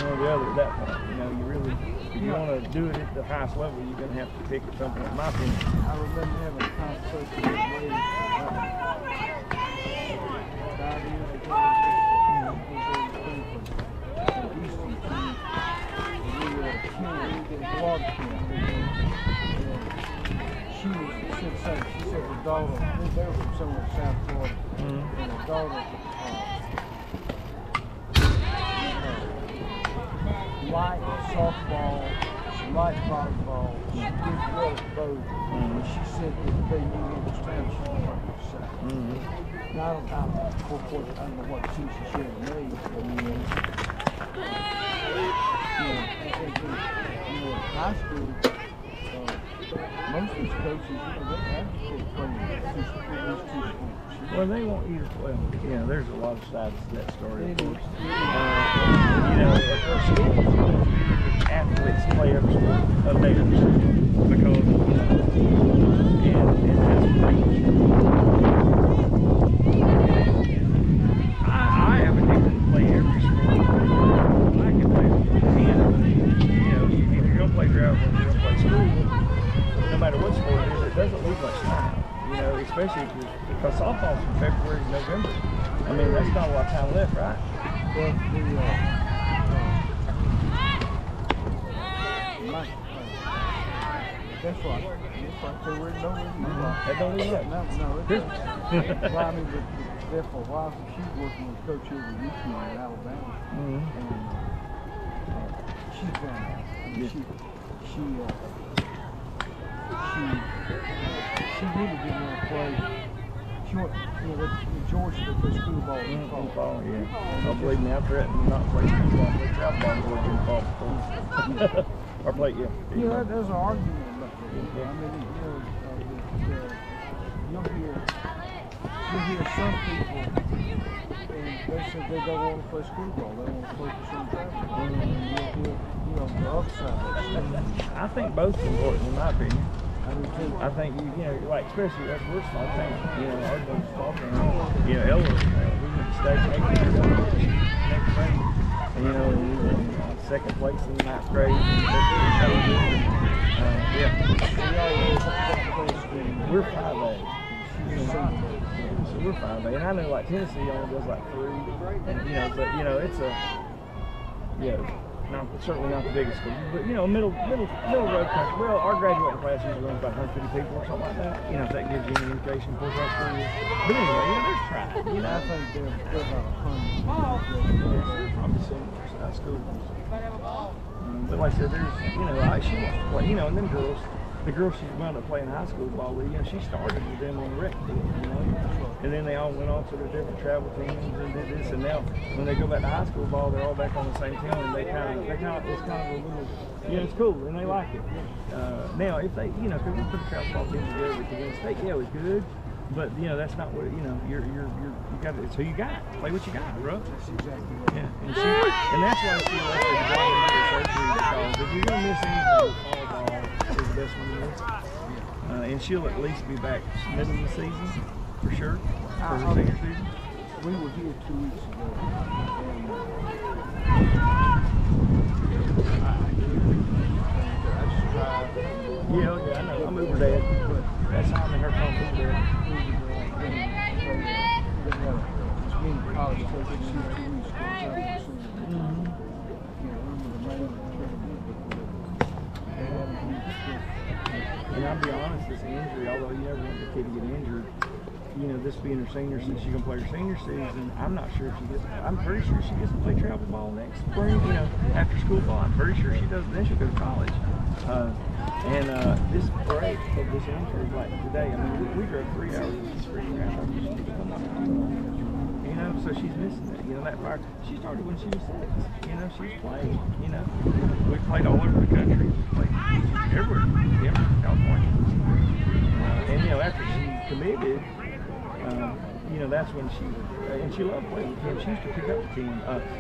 or the other at that point. You know, you really, if you want to do it at the highest level, you're going to have to pick something, in my opinion. I remember having a conversation with Wade 5 years ago. She said the daughter, they were from somewhere in South Florida, and the daughter liked softball, she liked volleyball, she did well at both, and she said that they knew understand she was on her side. Now, I don't know what team she shared with me, but in high school, most of these coaches, they have to play these two sports. Well, they want you to play. Yeah, there's a lot of sides to that story, of course. You know, at school, athletes play every sport of theirs because, and that's pretty I have a nigga to play every sport. I can play 10. You know, if you're going to play drive or you're going to play school, no matter what sport it is, it doesn't leave much time. You know, especially because softball's from February to November. I mean, that's not a lot of time left, right? Well, that's right. February to November. That don't leave much. No, it doesn't. Well, I mean, there for a while, she's working with Coach here at Richmond in Alabama. And she's done that. She really didn't want to play. She went, you know, Georgia to play school ball. Ball, yeah. Don't believe me, I threatened not to play school ball. Play travel ball before getting ball before. Or play, yeah. Yeah, there's an argument about that. I mean, you'll hear some people, and they say they don't want to play school ball. They want to focus on travel. And you'll hear, the other side. I think both are important, in my opinion. I do too. I think, like, especially that's we're small town. Our little small town. Ella, we went to state next grade. And, we were second place in the 9th grade. We're 5A. So we're 5A. And I know, like, Tennessee only does like 3. And, but, it's a, certainly not the biggest school, but middle road country. Well, our graduating class usually runs about 150 people or something like that. If that gives you any indication for our school. But anyway, there's trying. I think they're about 100. Probably seniors, high school. But like I said, there's she wants to play. And them girls, the girl she wound up playing high school ball with, she started with them on the rec team, and then they all went on to their different travel teams and did this, and now when they go back to high school ball, they're all back on the same team, and it's kind of a little, it's cool, and they like it. Now if they, because we put a travel ball team together to win state, it was good, but that's not what you got. So you got play what you got, bro. That's exactly right. Yeah, and that's why she elected to go into the surgery, because if you're gonna miss anything, fall ball is the best one to miss. And she'll at least be back middle of the season, for sure, for her senior season. We were here 2 weeks ago, and I just drive. Yeah, I know. I'm Uber Dad, but that's how I'm in her phone, Uber Dad. College coach, 2 weeks ago. And I'll be honest, this injury, although you never want the kid to get injured, this being her senior season, she's going to play her senior season. I'm not sure if she gets, I'm pretty sure she gets to play travel ball next spring, after school ball. I'm pretty sure she does, then she'll go to college. This break of this injury, like today, I mean, we drove 3 hours to spring around. So she's missing it, that fire. She started when she was 6, she's played, we played all over the country, we played everywhere, California. And, after she committed, that's when and she loved playing with him. She used to pick up the team.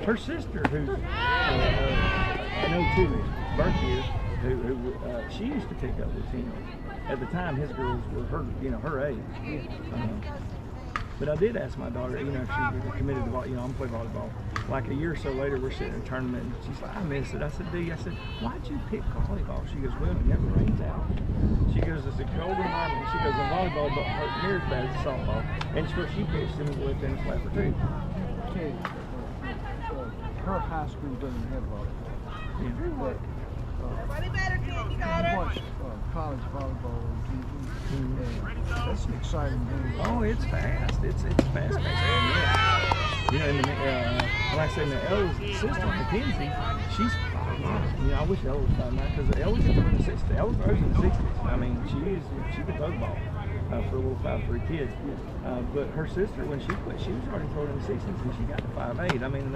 Her sister, who I know too, birth years, who she used to pick up the team. At the time, his girls were her age. But I did ask my daughter, you know, if she was committed to volleyball. You know, I'm playing volleyball. Like a year or so later, we're sitting in a tournament, and she's like, I miss it. I said, D, I said, why'd you pick volleyball? She goes, well, it never rains out. She goes, it's a cold environment. She goes, and volleyball don't hurt near as bad as softball. And it's where she pitched in the left tennis slapper too. Okay, her high school doesn't have volleyball. Yeah. But, Everybody better, kid. You got her. watch college volleyball on TV. And that's an exciting game. Oh, it's fast. It's fast-paced. Yeah. You know, and like I said, Ella's sister, Mackenzie, she's 5'9". You know, I wish Ella was 5'9", because Ella's in the 60s. Ella throws in the 60s. I mean, she can throw the ball for a little 5'3" kid. But her sister, when she quit, she was already throwing in the 60s, and she got to 5'8". I mean,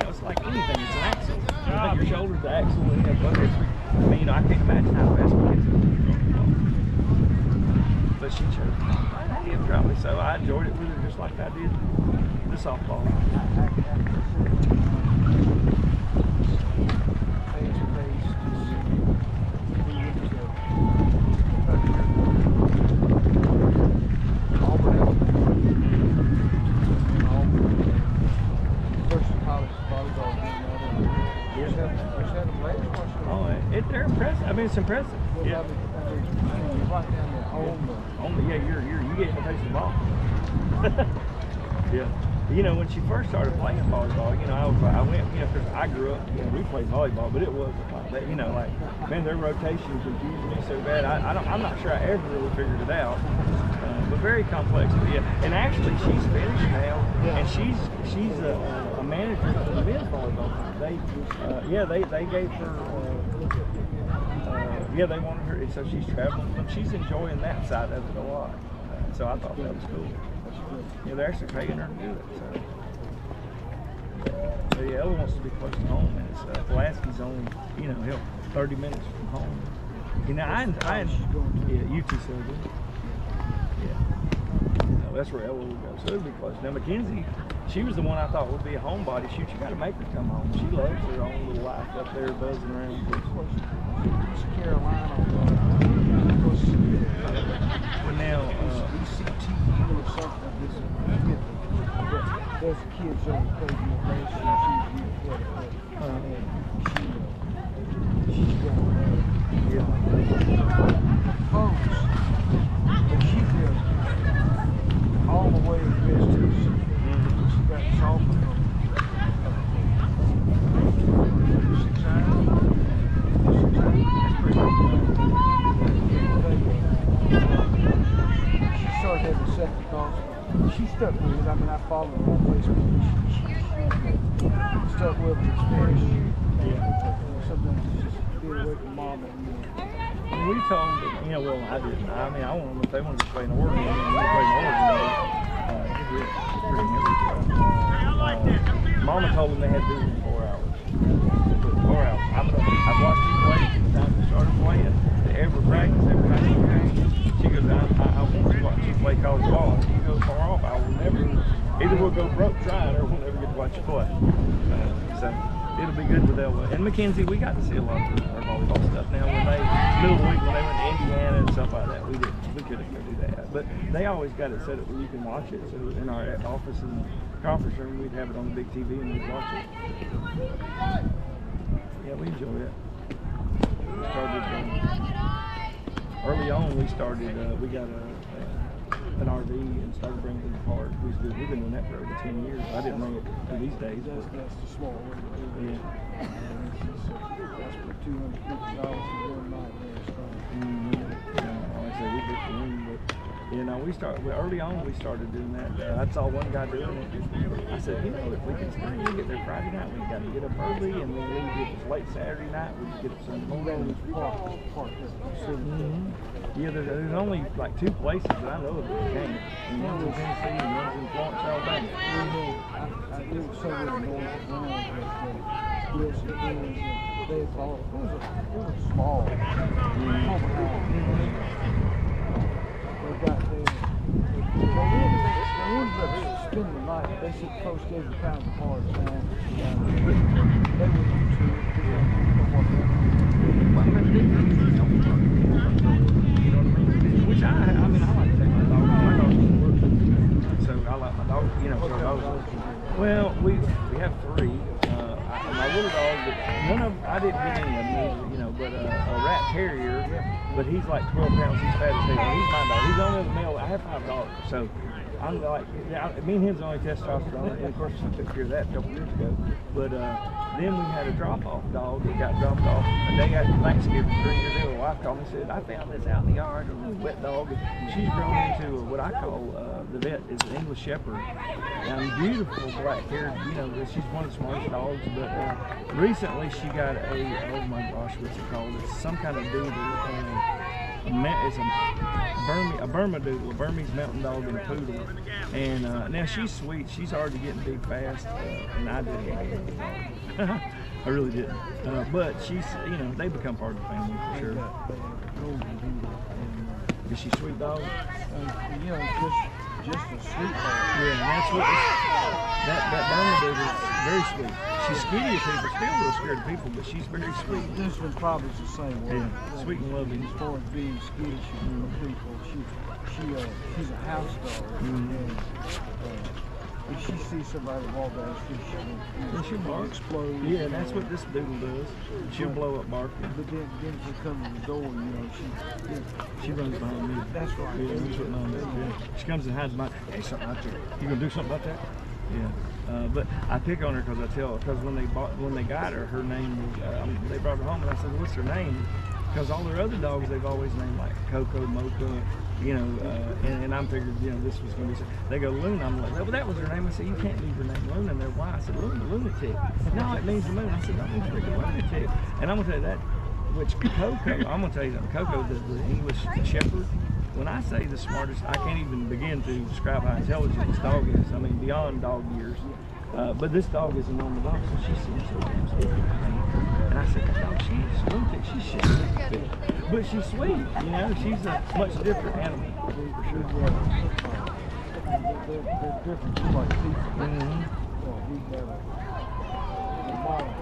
it's like anything. It's an axle. You think your shoulder's the axle, and you have both. I mean, you know, I can't imagine how fast Mackenzie can throw the ball. But she chose him probably, so I enjoyed it with her just like I did the softball. They're impressive. I mean, it's impressive. Yeah. Yeah, you get to taste the ball. Yeah. You know, when she first started playing volleyball, you know, I went, you know, because I grew up, you know, we played volleyball, but it wasn't like that. You know, like, man, their rotation confused me so bad. I'm not sure I ever really figured it out. But very complex. But yeah, and actually, she's finished now, and she's a manager for the men's volleyball team. They gave her. They wanted her, and so she's traveling, and she's enjoying that side of it a lot. So I thought that was cool. Yeah, they're actually paying her to do it. So yeah, Ella wants to be close to home, and Pulaski's only, you know, 30 minutes from home. You know, UT Southern. Yeah, no, that's where Ella will go. So it'll be close. Now Mackenzie, she was the one I thought would be a homebody. Shoot, you got to make her come home. She loves her own little life up there, buzzing around. East Carolina. But now, ECTU or something. There's kids on the play university. She's going. yeah. Folks, but she lives all the way in West Tennessee. She got softball. 6 hours. She started having second thoughts. She stuck with it. I mean, I followed her on Facebook. She stuck with it. Sometimes it's just being away from mom. And we told them that, you know, well, I didn't. I mean, I want them if they wanted to play in Oregon. I mean, they play in Oregon. Mama told them they had to do it in 4 hours. 4 hours. I've watched you play from the time you started playing to every practice, every time you practice. She goes, I want to watch you play college ball. If you go far off, I will never, either we'll go broke trying or we'll never get to watch you play. So it'll be good with Ella. And Mackenzie, we got to see a lot of her volleyball stuff now. When they, middle of the week, when they went to Indiana and stuff like that, we couldn't go do that. But they always got it set up where you can watch it. So in our office and conference room, we'd have it on the big TV and we'd watch it. Yeah, we enjoy it. Early on, we started, we got an RV and started bringing it to the park. We've been doing that for over 10 years. I didn't bring it to these days. That's the small way to do it. Yeah. That's for $250 for 1 night last time. Like I said, we did the room, but you know, early on we started doing that. I saw one guy doing it. I said, you know, if we can start, we get there Friday night, we got to get up early, and we leave if it's late Saturday night, we just get up Sunday morning. Yeah, there's only like 2 places that I know of that can. And one's in Tennessee and one's in Florence, Alabama. I did so with North Carolina they thought it was small. They got there. They ended up spending the night. They said folks gave the pound of hard time. They went to it. Which I mean, I like to take my dog. My dog works. dog that none of I didn't get any of them either, you know, but a rat terrier. But he's like 12 pounds. He's fat as hell. He's my dog. He's only the male. I have 5 daughters, so I'm like, me and him's only testosterone. And of course, I took care of that a couple years ago. But then we had a drop-off dog that got dropped off a day after Thanksgiving. 3 years ago, my wife called me and said, I found this out in the yard, a little wet dog. And she's grown into what I call the vet is an English Shepherd. And beautiful black-haired, you know, she's one of the smartest dogs. But recently she got oh my gosh, what's it called? It's some kind of doodle. It's a Burma doodle, a Burmese mountain dog and a poodle. And now she's sweet. She's already getting big fast, and I didn't get a dog. I really didn't. But she's, you know, they become part of the family for sure. Is she a sweet dog? You know, just a sweet dog. Yeah, and that's what that Burma doodle is very sweet. She's skinny as people, still real scared of people, but she's very sweet. This one probably is the same way. Yeah, sweet and loving. As far as being skittish from people, she's a house dog. And if she sees somebody walk down the street, she'll bark, explode. Yeah, and that's what this doodle does. She'll blow up barking. But then she comes to the door, you know, she runs behind me. That's right. Yeah, that's what Mom does. Yeah. She comes and hides behind. Hey, something out there. You gonna do something about that? Yeah. But I pick on her because I tell her, because when they got her, her name was, they brought her home and I said, what's her name? Because all their other dogs, they've always named like Coco, Mocha, you know, and I'm figured, you know, this was going to be, they go Luna. I'm like, well, that was her name. I said, you can't leave her name Luna in there. Why? I said, Luna, lunatic. No, it means the moon. I said, that means freaking lunatic. And I'm going to tell you that, which Coco, I'm going to tell you something. Coco, the English Shepherd, when I say the smartest, I can't even begin to describe how intelligent this dog is. I mean, beyond dog years. But this dog is a normal dog, so she seems so damn stupid. And I said, that dog, she's lunatic. She's shit. But she's sweet, you know. She's a much different animal, for sure. They're different, just like people. Mm-hmm. We had a model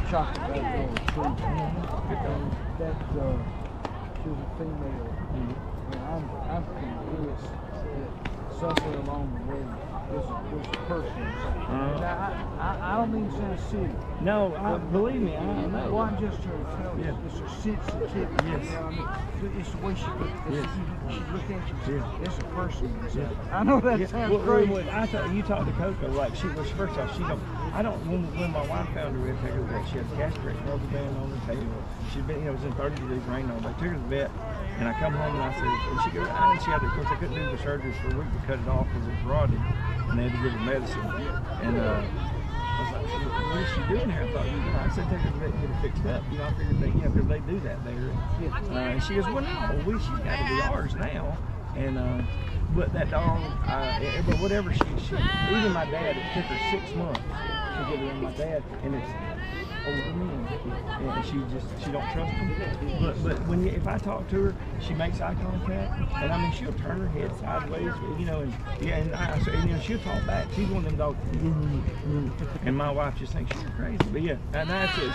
chocolate back on the tree. That she was a female, and I'm convinced that somewhere along the way there's a person. Now, I don't mean to sound silly. No, believe me, I know. It wasn't just her intelligence, it's her sensitivity. Yes. You know what I mean? It's the way she looks. Yes. She look at you. Yeah. It's a person. Yeah. I know that sounds crazy. You talked to Coco, like first off, when my wife found her, we had to take her to the vet. She had a castrated rubber band on her tail. She'd been, it was in 30 degrees rain all day. Took her to the vet, and I come home and I said, and she goes, of course, they couldn't do the surgery for a week to cut it off because it was rotted, and they had to give her medicine. And I was like, what is she doing here? I thought, I said, take her to the vet and get her fixed up. You know, I figured they, because they do that there. And she goes, well, no, she's got to be ours now. And but that dog, but whatever she, even my dad, it took her 6 months to get her in my dad, and it's older men, and she don't trust him. But if I talk to her, she makes eye contact, and I mean she'll turn her head sideways, you know, and she'll talk back. She's one of them dogs, and my wife just thinks she's crazy. But yeah, and that's it.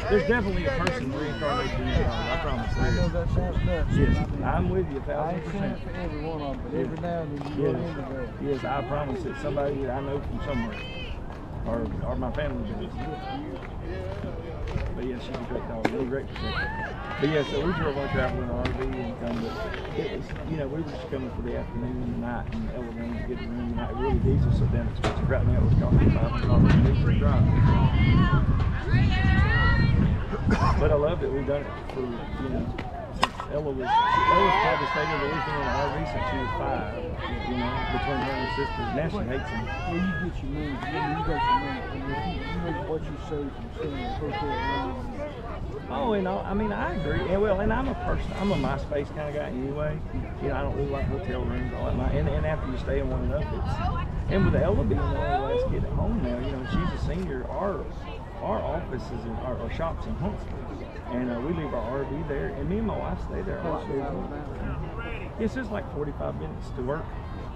There's definitely a person reincarnated in that dog. I promise. I know that sounds nuts. Yes, I'm with you 1,000%. I ain't saying for every one of them, but every now and then you go into that. Yes, I promise it's somebody that I know from somewhere, or my family does. But yeah, she's a great dog, really great protector. But yeah, so we drove on travel in an RV and come, but it was, you know, we were just coming for the afternoon and the night, and Ella wanted to get the room tonight. Really diesel, so damn expensive. Right now it was costing $500 to drive. But I loved it. We've done it for, you know, since Ella's probably stayed in the least in an RV since she was 5, you know, between her and her sisters. Now she hates them. Well, you get your money. You got your money. And if you make what you save from staying in a hotel room. Oh, and I mean, I agree. And well, and I'm a MySpace kind of guy anyway. You know, I don't really like hotel rooms. I like and after you stay in one enough, and with Ella being the only last kid at home now, you know, she's a senior. Our office is our shop's in Huntsville, and we leave our RV there, and me and my wife stay there a lot. Yes, it's like 45 minutes to work,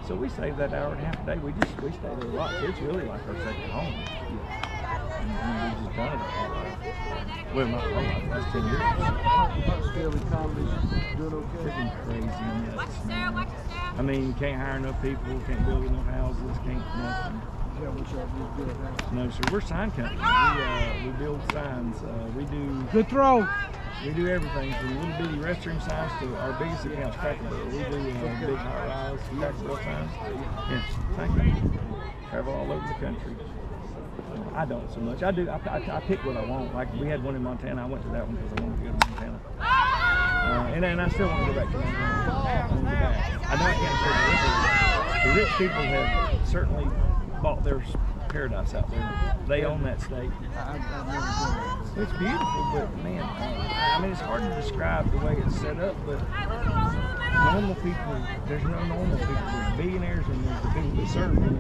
so we save that hour and a half a day. We stay there a lot. It's really like our second home. And we just done it all right. Well, my whole life, last 10 years. Huntsville economy's doing okay. Freaking crazy. I mean, you can't hire enough people, can't build enough houses, can't nothing. Yeah, what y'all do good house. No, sir. We're sign company. We build signs. We do. Good throw. We do everything from little bitty restroom signs to our biggest account's Cracker Barrel. We do big high-rise Cracker Barrel signs. Yes, thank you. Travel all over the country. I don't so much. I do. I pick what I want. Like we had one in Montana. I went to that one because I wanted to go to Montana. And I still want to go back to Montana. I know I can't afford the rich people have certainly bought their paradise out there. They own that state. I've never been there. It's beautiful, but man, I mean, it's hard to describe the way it's set up, but normal people, there's no normal people. There's billionaires and there's the people that serve them,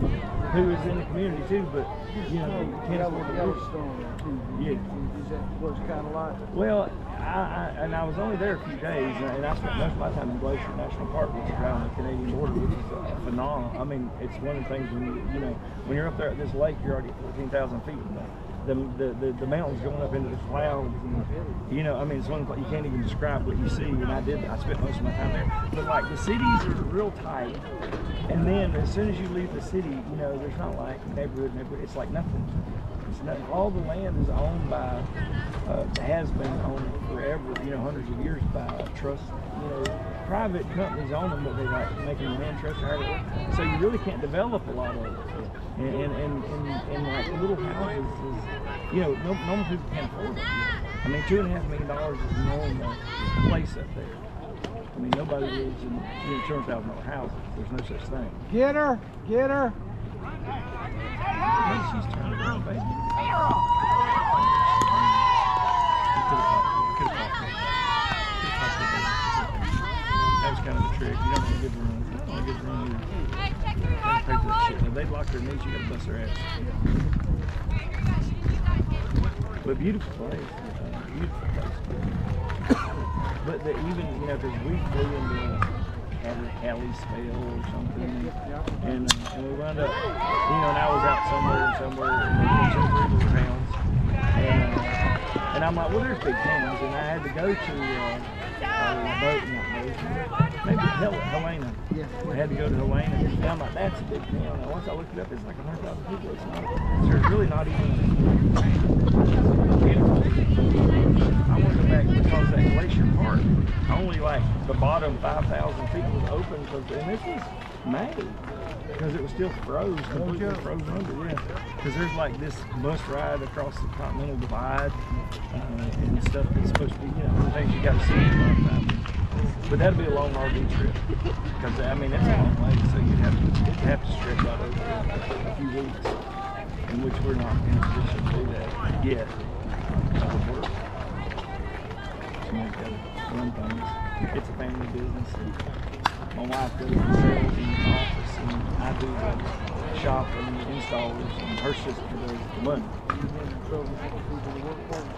who is in the community too, but, you know, you can't afford to live. Yeah. Is that what it's kind of like? Well, I was only there a few days, and I spent most of my time in Glacier National Park, which is right on the Canadian border, which is phenomenal. I mean, it's one of the things when you're up there at this lake, you're already at 14,000 feet. The mountains going up into the clouds, and I mean, it's one of the, you can't even describe what you see. And I spent most of my time there. But like the cities are real tight, and then as soon as you leave the city, there's not like neighborhood. It's like nothing. It's nothing. All the land is owned by, has been owned forever. Hundreds of years by trusts. Private companies own them, but they like making land trusts. So you really can't develop a lot of it. And like little houses is, normal people can't afford it. I mean, $2.5 million is a normal place up there. I mean, nobody lives in $200,000 houses. There's no such thing. Get her, get her. Maybe she's trying to run, baby. That was kind of the trick. You don't want to give her run. You don't want to give her run either. Pay for that shit. If they lock their knees, you gotta bust their ass. But beautiful place. Beautiful place. But even, because we flew into Hallie's spell or something, and we wound up, and I was out somewhere in 2 or 3 little towns, and I'm like, well, there's big towns, and I had to go to maybe Helena. I had to go to Helena, and I'm like, that's a big town. And once I looked it up, it's like 100,000 people. It's not. There's really not even. I want to go back because that Glacier Park, only like the bottom 5,000 feet was open and this was May because it was still frozen, completely frozen under. Yeah, because there's like this bus ride across the Continental Divide and stuff that's supposed to be, the things you got to see in a lifetime. But that'd be a long RV trip because I mean it's a long way, so you'd have to stretch out over a few weeks, in which we're not in a position to do that yet. Work. Somebody's got to run things. It's a family business. My wife goes to sales in the office, and I do the shop and the installs, and her sister does the money.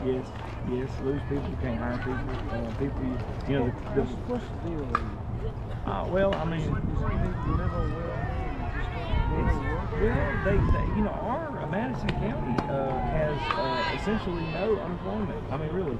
Yes, lose people, you can't hire people. What's the deal? Well, I mean, our Madison County has essentially no unemployment. I mean, really,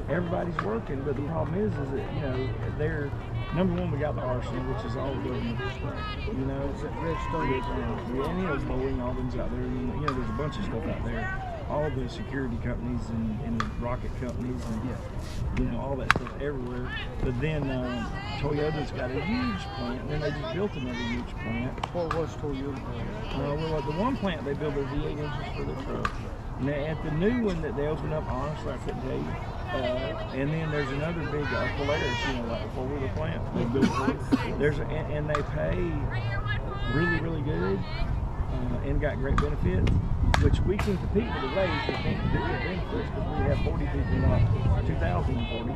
everybody's working, but the problem is that they're number one. We got the arsenal, which is all government. It's at Redstone, and Boeing, all them's out there. And, there's a bunch of stuff out there. All the security companies and rocket companies and all that stuff everywhere. But then Toyota's got a huge plant, and then they just built another huge plant. What was Toyota? Well, the one plant they built their V8 engines for the truck. And at the new one that they opened up, honestly, I couldn't tell you. And then there's another big Polaris, like a 4-wheeler plant they built. And they pay really, really good and got great benefits, which we can compete with the wage. We can't compete with benefits because we have 40 people, not 2,040.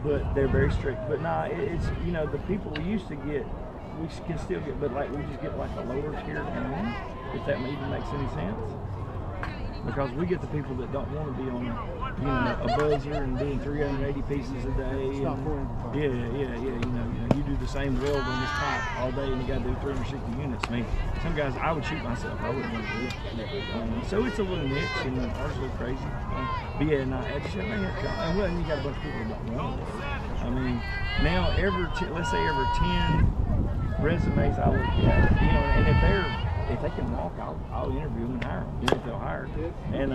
But they're very strict. But it's the people we used to get, we can still get, but like we just get like a lower tier town, if that even makes any sense. Because we get the people that don't want to be on, a buzzer and doing 380 pieces a day. It's not for everybody. You do the same weld on this pipe all day, and you got to do 360 units. I mean, some guys, I would shoot myself. I wouldn't want to do it. So it's a little niche, and ours is a little crazy. But yeah, and well, you got a bunch of people that don't run. I mean, now let's say every 10 resumes I look at, and if they're if they can walk, I'll interview them and hire them, if they'll hire. And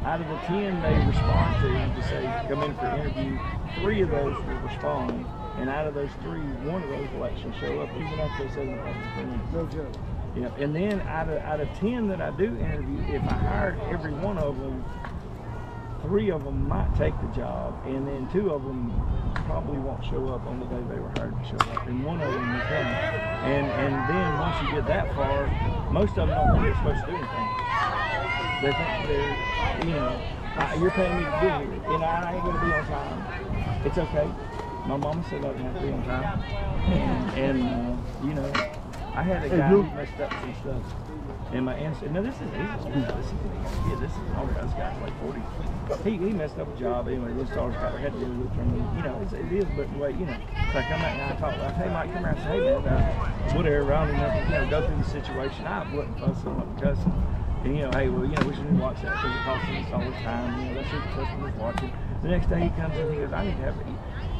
out of the 10 they respond to say come in for interview, 3 of those will respond, and out of those 3, 1 of those will actually show up, even after they say they're not friends. No joke. Yeah, and then out of 10 that I do interview, if I hired every one of them, 3 of them might take the job, and then 2 of them probably won't show up on the day they were hired to show up, and 1 of them will come. And then once you get that far, most of them don't think they're supposed to do anything. They think they're, you're paying me to be here, and I ain't going to be on time. It's okay. My mama said I didn't have to be on time, and I had a guy who messed up some stuff. And my answer, no, this is easy. This is all this guy's like 40. He messed up a job anyway. This daughter's got had to deal with from it is, but the way so I come out and I talk like, hey Mike, come around and say, hey man, whatever. I don't even go through the situation. I wasn't fussing, I wasn't cussing. And hey, well, we shouldn't watch that because it costs us all the time. That's what the customer's watching. The next day he comes in, he goes, I need to have it.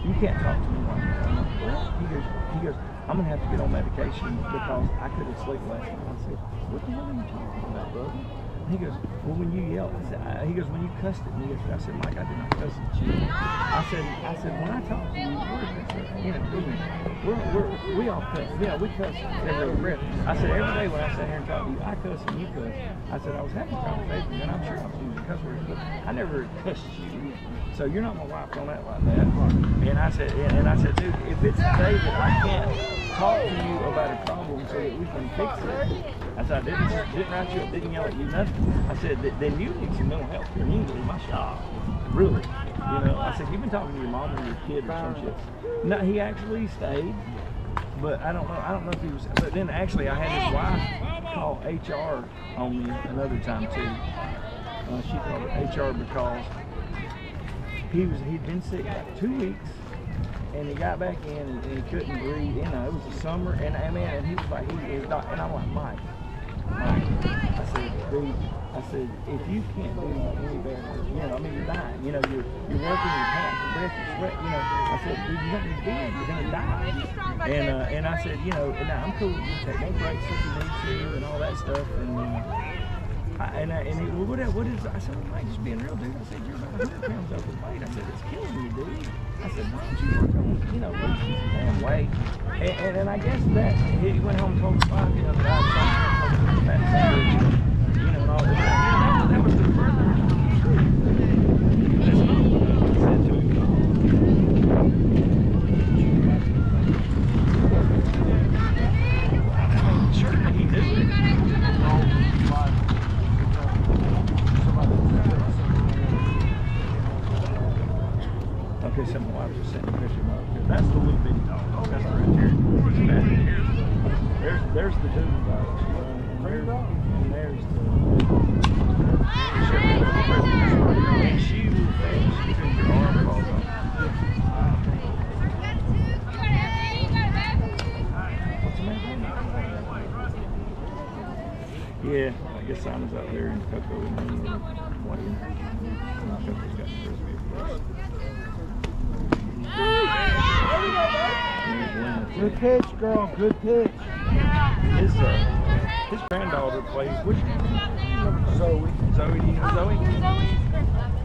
You can't talk to me like that. I'm like, well, he goes, I'm gonna have to get on medication because I couldn't sleep last night. I said, what the hell are you talking about, brother? And he goes, well, when you yelled, he goes, when you cussed at me, I said, Mike, I did not cuss at you. I said, when I talk to you, we all cuss. Yeah, we cuss every other breath. I said, every day when I sit here and talk to you, I cuss and you cuss. I said, I was having a conversation, and I'm sure I was using cuss words, but I never cussed you. So you're not my wife, don't act like that. And I said, dude, if it's a day that I can't talk to you about a problem so that we can fix it, I said, I didn't write you up, didn't yell at you, nothing. I said, then you need some mental health care. You need to leave my shop. Really. I said, you've been talking to your mom or your kid or some shit. No, he actually stayed, but I don't know if he was, but then actually I had his wife call HR on me another time too. She called it HR because he'd been sick like 2 weeks, and he got back in and he couldn't breathe. It was the summer, and he was like, and I'm like, Mike, I said, dude, if you can't do any better, you're dying. You're working, you're panting for breath, you sweat. I said, dude, you're not gonna be here, you're gonna die. And I said, and I'm cool. You take no breaks if you need to, and all that stuff. And he, well, what is, I said, well, Mike, just being real, dude. I said, you're about 100 pounds overweight. I said, it's killing you, dude. I said, why don't you work on, losing some damn weight? And I guess that, he went home and told his wife, that I was talking about fat sandwich, and all that. That was the further truth. That's not what I said to him. Sure, he knew it. Okay, so my wife just sent me a picture of my, that's the little bitty dog. That's right there. There's the doodle dog. And there's the and she will finish because your arm falls off. What's the matter? Yeah, I guess Simon's out there in Cocoa and me playing. Coco's got the frisbee, of course. Good pitch, girl. Good pitch. His granddaughter plays. Which Zoe. Zoe, do you know Zoe?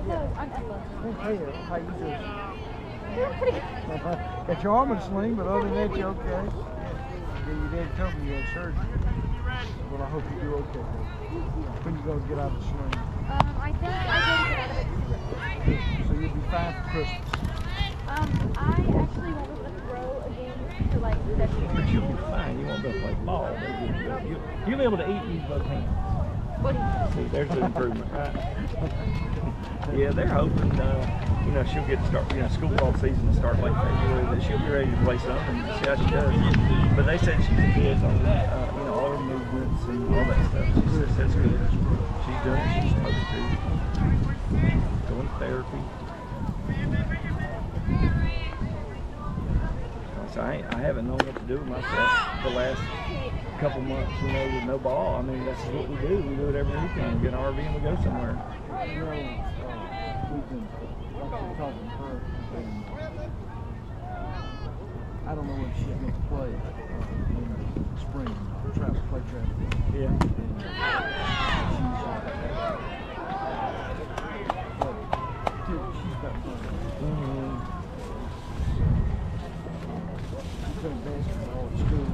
No, I'm Ella. Hey, how you doing? Doing pretty good. Got your arm in a sling, but other than that, you okay? Yeah, your dad told me you had surgery. Well, I hope you do okay. When you gonna get out of the sling? I think I did get out of it. So you'll be fine for Christmas. I actually won't be able to throw again for like 7 years. But you'll be fine. You won't be able to play ball. You'll be able to eat and use both hands. What do you See, there's the improvement, right? Yeah, they're hoping, she'll get to start, school ball season will start late February, that she'll be ready to play some and see how she does. But they said she's good on, all her movements and all that stuff. She says that's good. She's doing it. She's supposed to. Going to therapy. So I haven't known what to do with myself the last couple months, with no ball. I mean, that's what we do. We do it every weekend. We get an RV and we go somewhere. We've been talking to her, and I don't know when she's going to play in the spring. Play travel. Yeah. And she's got fun. She's playing basketball at school.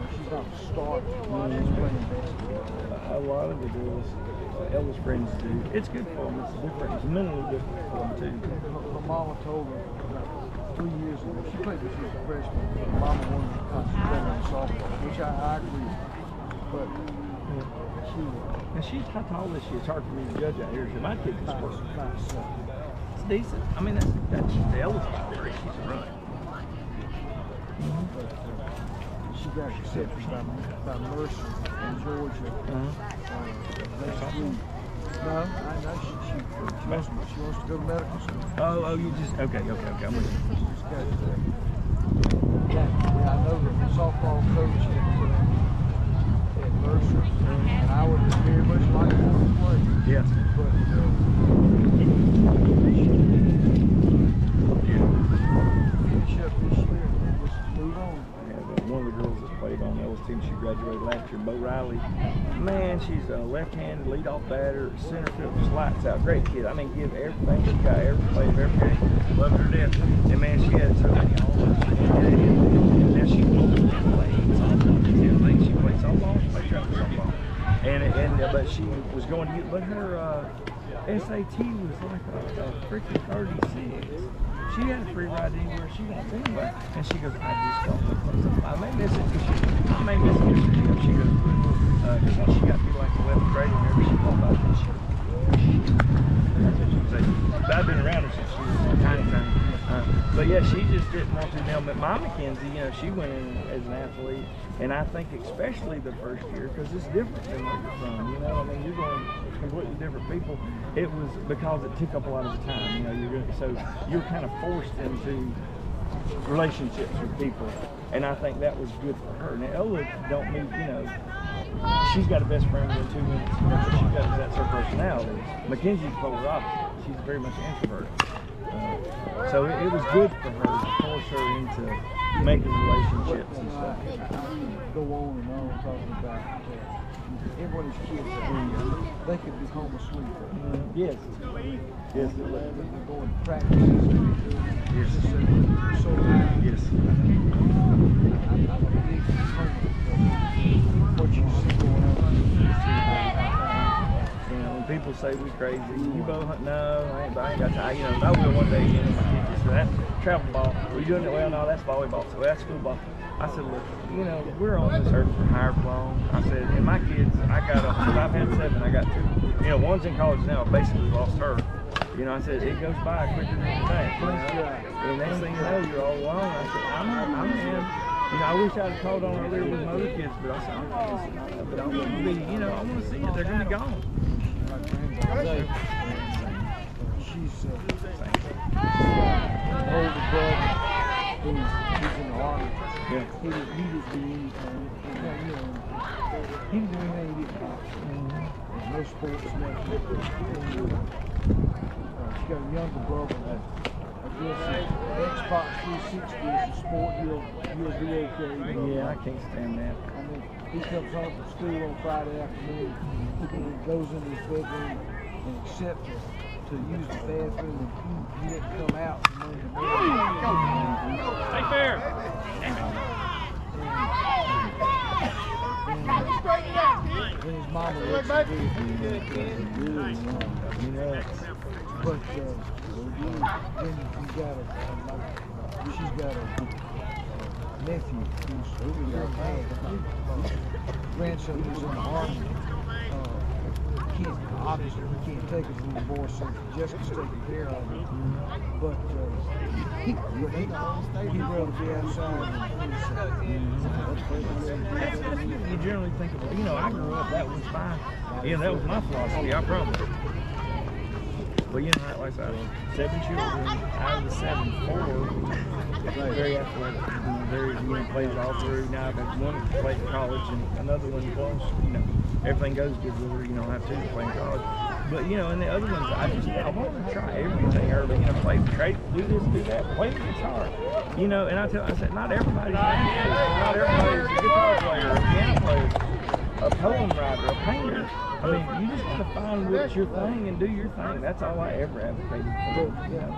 She's not a starter. She's playing basketball. A lot of the girls, Ella's friends do. It's good for them. It's different. It's mentally different for them too. Her mama told her about 3 years ago. She played when she was a freshman. Her mama wanted to concentrate on softball, which I agree with. But how tall is she? It's hard for me to judge out here. So my kid can squirt. 5'7". It's decent. I mean, that's the Ella's about there. She's a run. But she got accepted by Mercer in Georgia. Next week. No, I know she wants to go to medical school. Oh, you just okay. I'm with you. She just got yeah, I know the softball coach at Mercer, and I would very much like her to play. Yes. But finish up this year and just move on. One of the girls that's played on Ella's team, she graduated last year, Bo Riley. Man, she's a left-handed leadoff batter, center field, just lights out. Great kid. I mean, give everything she got, every play of every game. Loved her to death. And man, she had so many offers. And now she plays softball. She played softball, she played travel softball. But she was going to get, but her SAT was like a freaking 36. She had a free ride anywhere she wants anyway. And she goes, I just don't look close up. I may miss it because she goes, because once she got through like 11th grade and whenever she thought about it, that's what she would say. But I've been around her since she was tiny. But yeah, she just didn't want to nail it. My Mackenzie, she went in as an athlete, and I think especially the first year, because it's different than where you're from. I mean, you're going with completely different people. It was because it took up a lot of the time. So you're kind of forced into relationships with people, and I think that was good for her. Now Ella don't meet, she's got a best friend within 2 minutes. That's her personality. Mackenzie's polar opposite. She's very much an introvert. So it was good for her to force her into making relationships and stuff. Go on and on talking about everybody's kids. They could be home asleep. Yes. Yes. They're going to practice. Yes. So yes. I'm a big proponent of what you see going on. When people say we crazy, you both no, I ain't got time. I will one day again with my kids. So that's travel ball. We're doing it well. No, that's volleyball. So that's school ball. I said, look, we're on this earth for however long. I said, and my kids, I've had 7, I got 2. One's in college now. I basically lost her. I said, it goes by quicker than you think. And next thing you know, you're all alone. I said, I'm in. I wish I'd have called on her there with my other kids, but I said, but I want to be, I want to see it. They're going to be gone. She's an older brother who's in the army. Yeah. He didn't do anything. He didn't do anything he didn't box. No sports, nothing. She got a younger brother that I guess Xbox 360 is a sport, you'll be okay. Yeah, I can't stand that. I mean, he comes home from school on Friday afternoon and he goes into his bedroom and except to use the bathroom and he didn't come out from under the bed. Stay fair. And his mama looks at really but then she's got a nephew who's grandson who's in the army. Obviously he can't take his little boy, so Jessica's taking care of him. But he'd rather be outside than You generally think about, I grew up, that was fine. That was my philosophy, I promise. But like I said, 7 children, out of the 7, 4 very athletic. Very, plays all through. Now I've had one played in college and another one close. Everything goes good with her. I have 2 playing college. But you know, and the other ones, I want to try everything early. You know, play trade, do this, do that, play the guitar. You know, and I said, not everybody's not everybody's a guitar player, a piano player, a poem writer, a painter. I mean, you just got to find what's your thing and do your thing. That's all I ever advocated for. You know.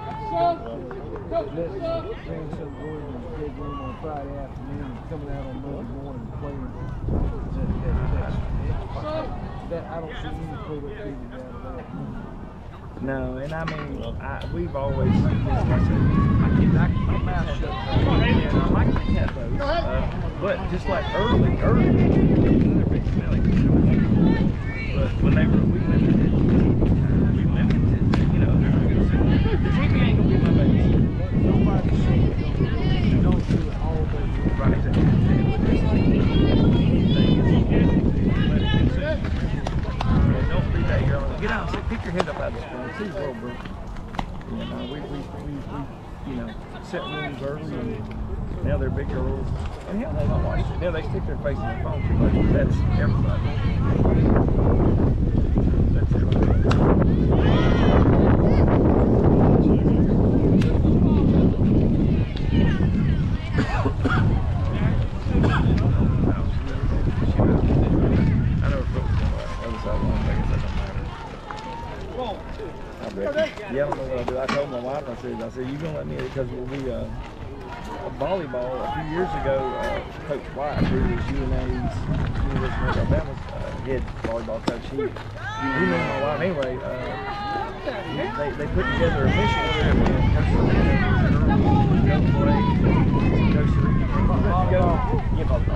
Let's grandson going in his bedroom on Friday afternoon and coming out on Monday morning and playing. That I don't see any productivity out of that. No, and I mean, we've always, like I said, I keep my mouth shut. And I like to have those. But just like early, another big smelly. But when we limited TV time, we limited, you know, the TV ain't gonna be my base. Nobody's saying you don't do it all day. Right, it's like anything, let it consume. Don't be that girl. Get out and sit, pick your head up out of the screen. See the world, bro. You know, we you know, set rooms early, and now they're big girls. And hell, they don't watch it. Now they stick their face in their phone too much. That's everybody. That's everybody. Yeah, I don't know what I'll do. I told my wife, I said, you gonna let me, because we'll be volleyball a few years ago, Coach White, who was UNA's, University of Alabama's head volleyball coach, he knew my wife anyway. They put together a mission over there in Costa Rica. Costa Rica.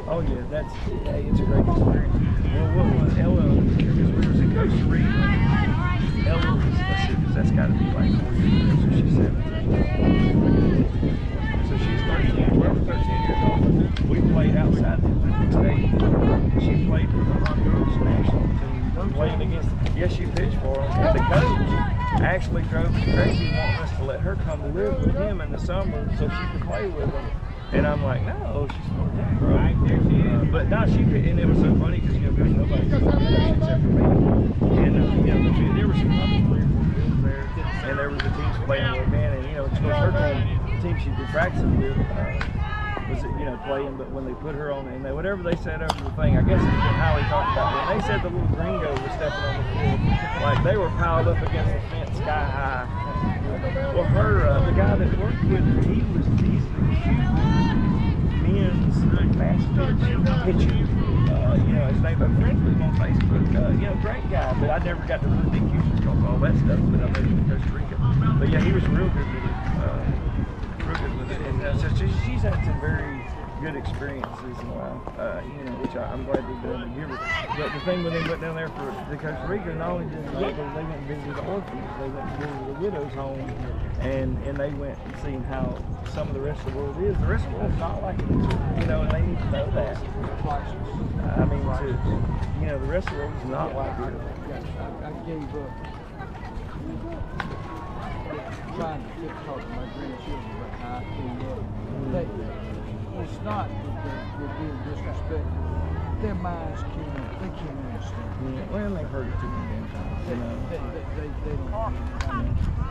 Oh yeah, it's a great experience. Well, what was Ella? Because we was in Costa Rica. Ella was, because that's got to be like 4 years ago, so she's 17. So she's 13. We were 13 years old. We played outside the Olympic Stadium. She played for the Honduras national team, playing against. Yes, she pitched for them. And the coach actually drove me crazy, wanting us to let her come live with him in the summer so she could play with them. And I'm like, no, she's more than bro. But no, she could, and it was so funny because, you know, there's nobody except for me. And, you know, there were some probably 3 or 4 fields there, and there was the teams playing with man, and, you know, of course, her team she'd been practicing with was, you know, playing, but when they put her on, and whatever they said over the thing, I guess it's been highly talked about. When they said the little gringo was stepping on the field, like they were piled up against the fence sky high. Well, the guy that worked with her, he's the men's fast pitcher. You know, his name, I'm friends with him on Facebook. You know, great guy, but I never got to really dig hugely because all that stuff, but I met him in Costa Rica. But yeah, he was real good with it. And so she's had some very good experiences in life, you know, which I'm glad we've been able to give her. But the thing when they went down there for the Costa Rica, not only did they went and visited the orphans, they went and visited the widows' home, and they went and seen how some of the rest of the world is. The rest of the world's not like it, you know, and they need to know that. I mean, you know, the rest of the world is not like it. I gave up trying to talk to my grandchildren about how I came up. It's not that they're being disrespectful. Their minds they can't understand. Yeah, well, they've heard it too many times. You know. They don't.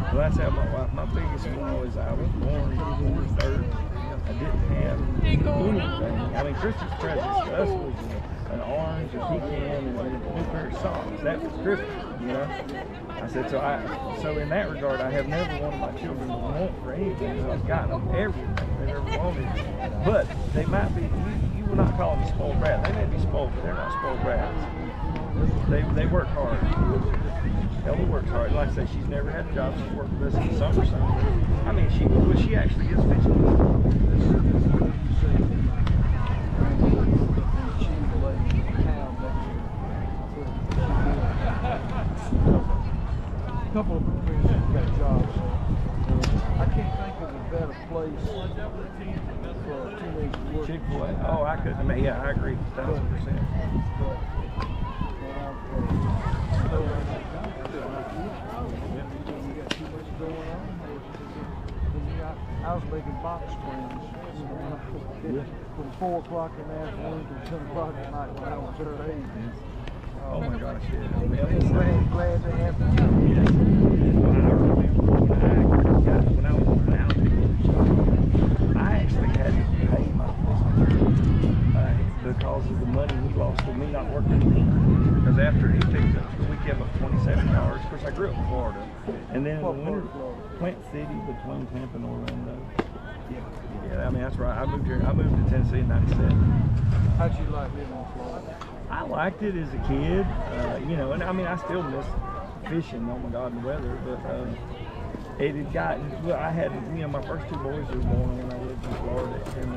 Well, that's how my wife, my biggest one was I was born 43rd. I didn't have anything. I mean, Christmas presents to us was an orange, a pecan, and a new pair of socks. That was Christmas, you know. I said, so in that regard, I have never wanted my children to want for anything. So I've gotten them everything they've ever wanted. But they might be, you will not call them spoiled brats. They may be spoiled, but they're not spoiled brats. They work hard. Ella works hard. Like I said, she's never had a job. She's worked with us in the summer. I mean, she actually gets fishing. A couple of friends have got jobs. I can't think of a better place for a teenager to work. Chick-fil-A. Oh, I couldn't. I mean, yeah, I agree, 1,000%. I was making box springs. Yeah. From 4 o'clock in the afternoon to 10 o'clock at night when I was her age. Yes. Oh my gosh, yeah. Glad to have you. Yeah. Well, I remember when I was around, I actually had to pay my because of the money we lost with me not working then. Because after he picked up the weekend of $27, of course I grew up in Florida, and then in the winter, Plant City between Tampa and Orlando. Yeah, I mean that's right. I moved here. I moved to Tennessee in '97. How'd you like living in Florida? I liked it as a kid, you know, and I mean I still miss fishing. Oh my God, and the weather, but it had gotten. Well, I had, you know, my first 2 boys were born when I lived in Florida, and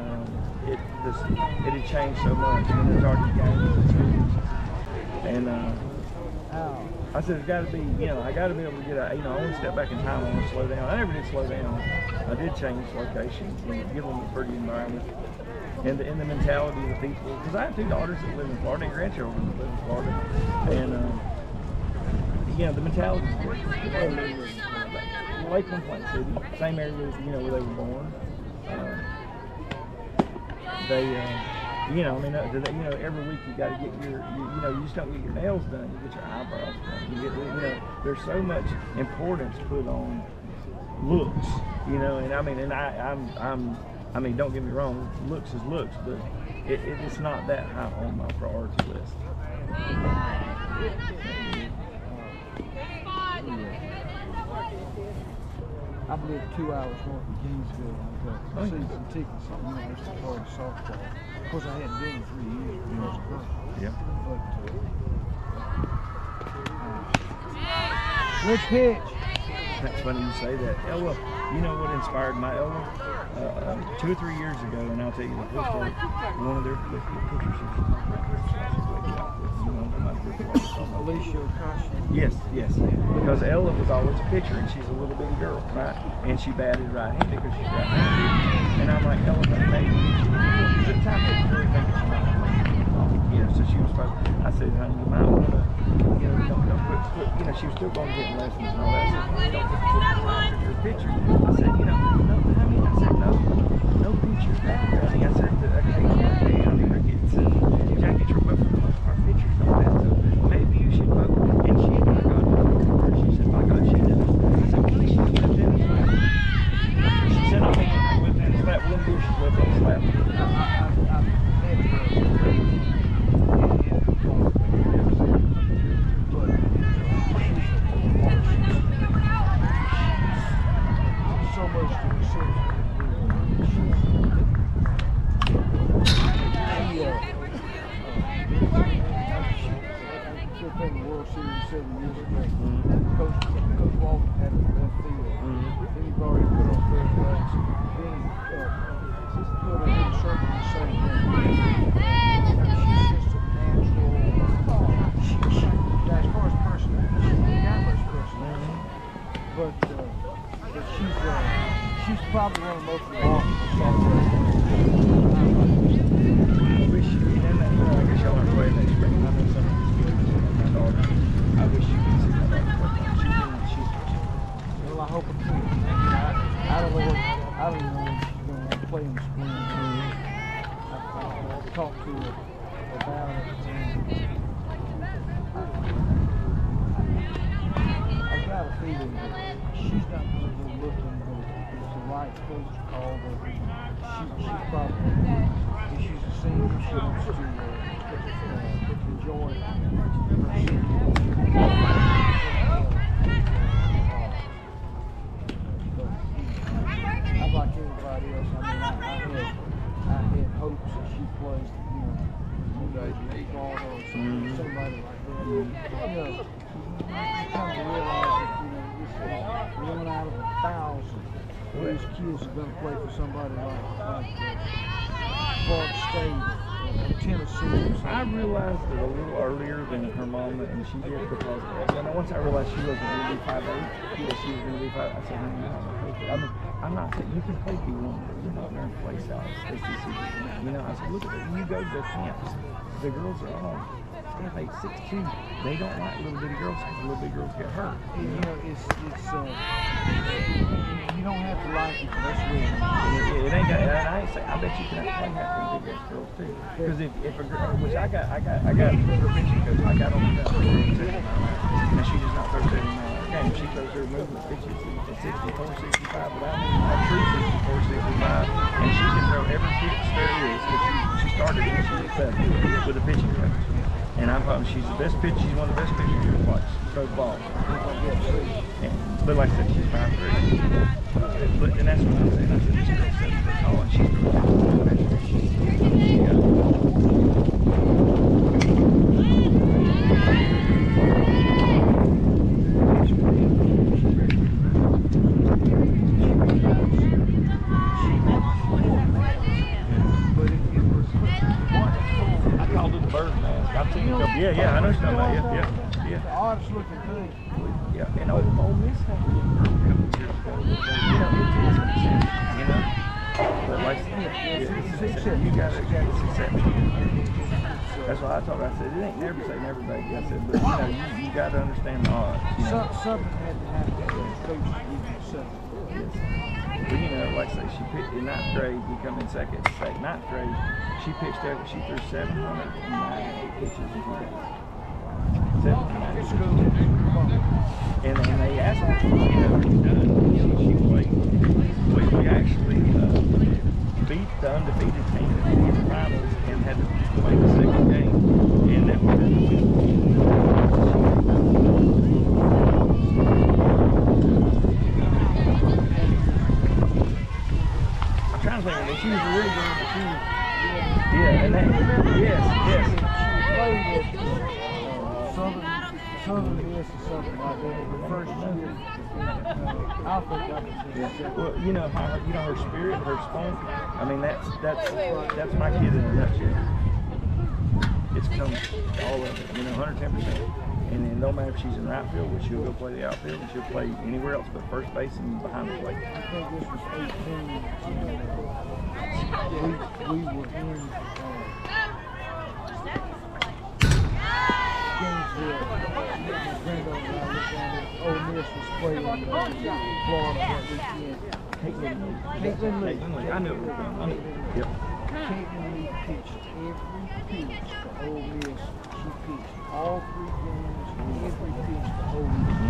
it had changed so much. I mean, there's already games and schools, and I said, it's got to be, you know, I got to be able to get out. You know, I want to step back in time. I want to slow down. I never did slow down. I did change locations and give them a pretty environment. And the mentality of the people, because I have 2 daughters that live in Florida and grandchildren that live in Florida, and you know the mentality is different. Lakeland, Plant City, same area, you know, where they were born. They, you know, I mean, you know, every week you got to get your, you know, you just don't get your nails done, you get your eyebrows done, you get, you know, there's so much importance put on looks, you know, and I mean, and I mean, don't get me wrong, looks is looks, but it's not that high on my priority list. I live 2 hours north of Gainesville. I got season tickets at the University of Florida softball. Of course, I hadn't been in 3 years because of her. Yeah. But let's pitch. That's funny you say that. Ella, you know what inspired my Ella? 2 or 3 years ago, and I'll tell you the full story. One of their pictures. Alicia Okashi. Yes, yes. Because Ella was always a pitcher, and she's a little bitty girl, right? And she batted right-handed because she's right-handed. And I'm like, Ella, maybe because at the time I didn't really think it's not. You know, so she was supposed. I said, honey, you might want to, you know, don't quit. You know, she was still going to get lessons and all that. I said, don't quit your pitcher. I said, you know, no, honey. I said, no pitchers bad, honey. I said, occasionally on crickets and Jackie True, but for the most part, pitchers don't have to. Maybe you should vote. And she, my God, she said, my God, she did. I said, well, she was with Dennis Lap. She said, I mean, with Dennis Lap, one year she's with Dennis Lap. She's probably one of the most remarkable I wish you could, and I guess y'all aren't playing next spring. I know some of my daughter. I wish you could see my daughter. She's well, I hope it can. I don't know when she's going to play in the spring. I've talked to her about it. I've got a feeling that she's not going to go looking, but it's the right coach call. But she's probably, if she's a senior, she wants to enjoy her senior. I'd like everybody else. I mean, I had hopes that she plays, you know, Florida or somebody like that. You know, you come to realize that, you know, this is 1 out of 1,000 of these kids are going to play for somebody like Florida State or Tennessee. I realized it a little earlier than her mama, and she did because, you know, once I realized she wasn't going to be 5'8", she was going to be 5'8", I said, honey, I mean, I'm not saying you can play B1, but you're not going to play South SEC. You know, I said, look at it. You go to the camps. The girls are all understand, they 6'2", they don't like little bitty girls because little bitty girls get hurt. You know, it's you don't have to like it, that's real. It ain't got, and I ain't say, I bet you can play half them big ass girls too. Because if a girl, which I got her pitching coach, I got on the and she does not throw 70 mile an hour game. She throws her movement pitches at 64, 65, but I mean a true 64, 65, and she can throw every pitch there is. She started when she was 7 with a pitching coach. And I'm probably, she's the best pitcher, she's one of the best pitchers you can watch, throws balls. But like I said, she's 5'3". But, and that's what I'm saying, I said, this girl's 7 foot tall, and she's yeah, I know what you're talking about. Yeah. The oddest looking thing. Yeah, and Ole Miss had a little girl a couple years ago. It's an exception, But like, it's exception. You got it's exception. That's why I told her. I said, it ain't never say never, baby. I said, but you got to understand the odds. Something had to happen to coach something. But like I say, she pitched in 9th grade, becoming second, 9th grade. She pitched there, she threw 798 pitches in 2 days. 798 pitches. And they asked her, what you done? She played. We actually beat the undefeated team in the finals and had to play the second game. And that was I'm trying to think of it. She was a really good one. She was, yeah, and that, yes. She played at Southern Miss or something like that. The first year, I think I could well, her spirit, her spunk. I mean, that's my kid in a nutshell. It's come all of it, 110%. And then no matter if she's in right field, well, she'll go play the outfield, and she'll play anywhere else but first base and behind the plate. I think this was 18. We were in Gainesville. Granddaughter and I looked down at Ole Miss was playing Florida that weekend. Caitlin Lee. I knew it was coming. Yep. Caitlin Lee pitched every pitch for Ole Miss. She pitched all 3 games, every pitch for Ole Miss.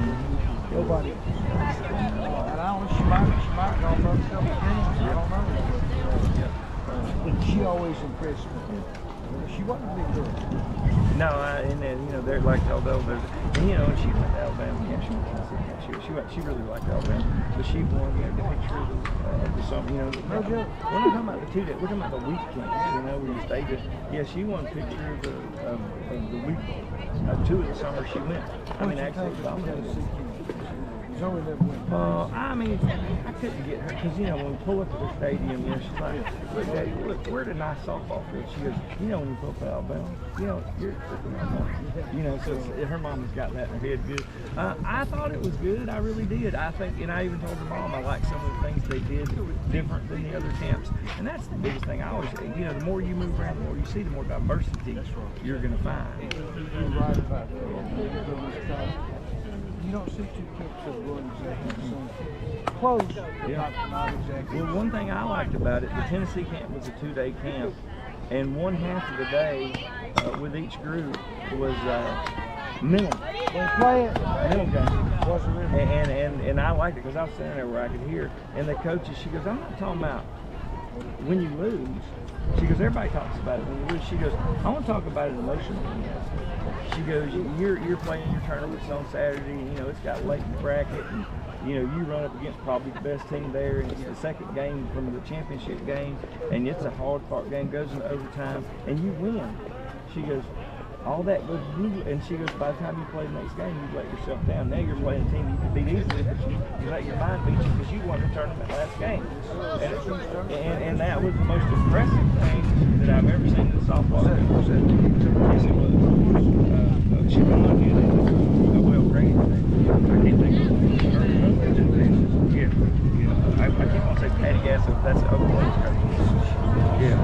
Nobody. And I don't know, she might have gone another couple of games. I don't know. But she always impressed me. She wasn't a big girl. No, and then they're like, although there's, and she went to Alabama. Yeah, she really liked Alabama, but she wanted the picture of the summer. We're not talking about the 2 days. We're talking about the weekend. Where you stayed there. Yeah, she wanted a picture of the week. 2 of the summer she went. I mean, actually, I mean, I couldn't get her because when we pull up to the stadium, she's like, "Look, Daddy, look, we're at a nice softball field." She goes, when you pull up to Alabama, you're freaking my mom. So her mama's got that in her head good. I thought it was good. I really did. I think, and I even told her mom I like some of the things they did different than the other camps, and that's the biggest thing. I always, the more you move around, the more you see, the more diversity you're gonna find. You're right about that. You don't see 2 camps that go exactly the same. Close, not exactly. Well, one thing I liked about it, the Tennessee camp was a 2-day camp, and 1/2 of the day with each group was mental. They play it. Mental game. Wasn't really. And I liked it because I was sitting there where I could hear, and the coaches, she goes, I'm not talking about when you lose. She goes, everybody talks about it when you lose. She goes, I want to talk about it emotionally. She goes, you're playing your tournaments on Saturday, it's got late in the bracket, and you run up against probably the best team there, and it's the second game from the championship game, and it's a hard fought game, goes into overtime, and you win. She goes, all that goes, and she goes, by the time you play the next game, you let yourself down. Now you're playing a team you can beat easily, but you let your mind beat you because you won the tournament last game. And that was the most impressive thing that I've ever seen in the softball game. Yes, it was. She won a well-graded thing. I can't think of it. Yeah. I keep on saying Patty Gasso, that's an Oklahoma coach. Yeah.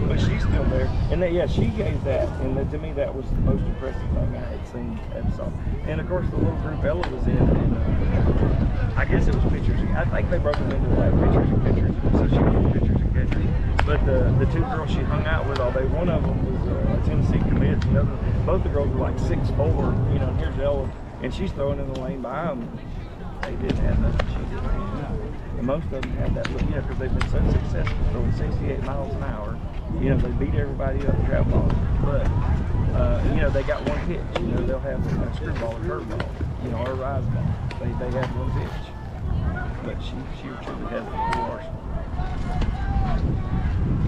But she's still there. And that, yeah, she gave that, and to me that was the most impressive thing I had seen at the soccer. And of course the little group Ella was in, and I guess it was pitchers. I think they broke them into like pitchers and catchers, so she was pitchers and catchers. But the two girls she hung out with all day, one of them was a Tennessee commit, the other, both the girls were like 6'4", you know, and here's Ella, and she's throwing in the lane by them. They didn't have nothing, she didn't have. And most of them had that little, you know, because they've been so successful throwing 68 miles an hour. You know, they beat everybody up and travel balls. But, you know, they got one pitch. You know, they'll have a screwball, a curveball, you know, or a rise ball. They have one pitch. But she truly has the full arsenal.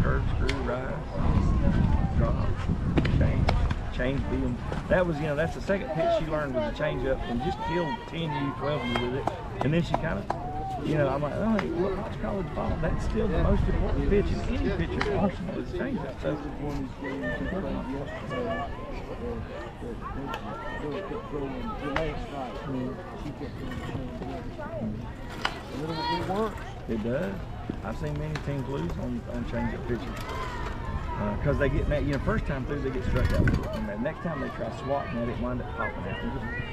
Curve, screw, rise, drop, change beam. That was, you know, that's the second pitch she learned was a change up and just killed 10U, 12U with it. And then she kind of, you know, I'm like, oh, hey, look, watch college ball. That's still the most important pitch in any pitcher's arsenal is change up. So, It works. It does. I've seen many teams lose on change up pitches. Because they get, you know, first time through they get struck out. And the next time they try swatting at it, wind up popping out.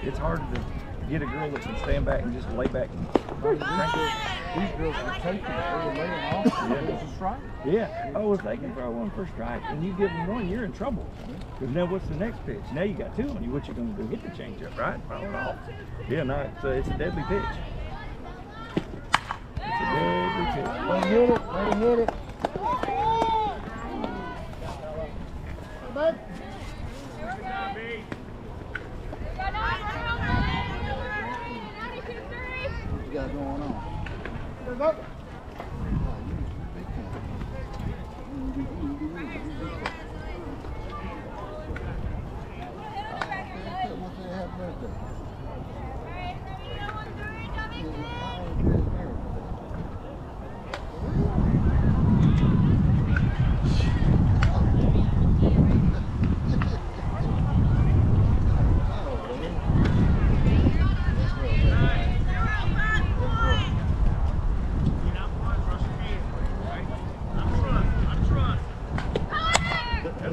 It's hard to get a girl that can stand back and just lay back and These girls were taking it, they were laying off, and it was a strike. yeah. Oh, if they can throw one for strike and you give them one, you're in trouble. Because now what's the next pitch? Now you got two on you. What you going to do? Hit the change up, right? Off. Yeah, no, it's a deadly pitch. It's a deadly pitch. Let him hit it, let him hit it. Bud. What you got going on? Here we go.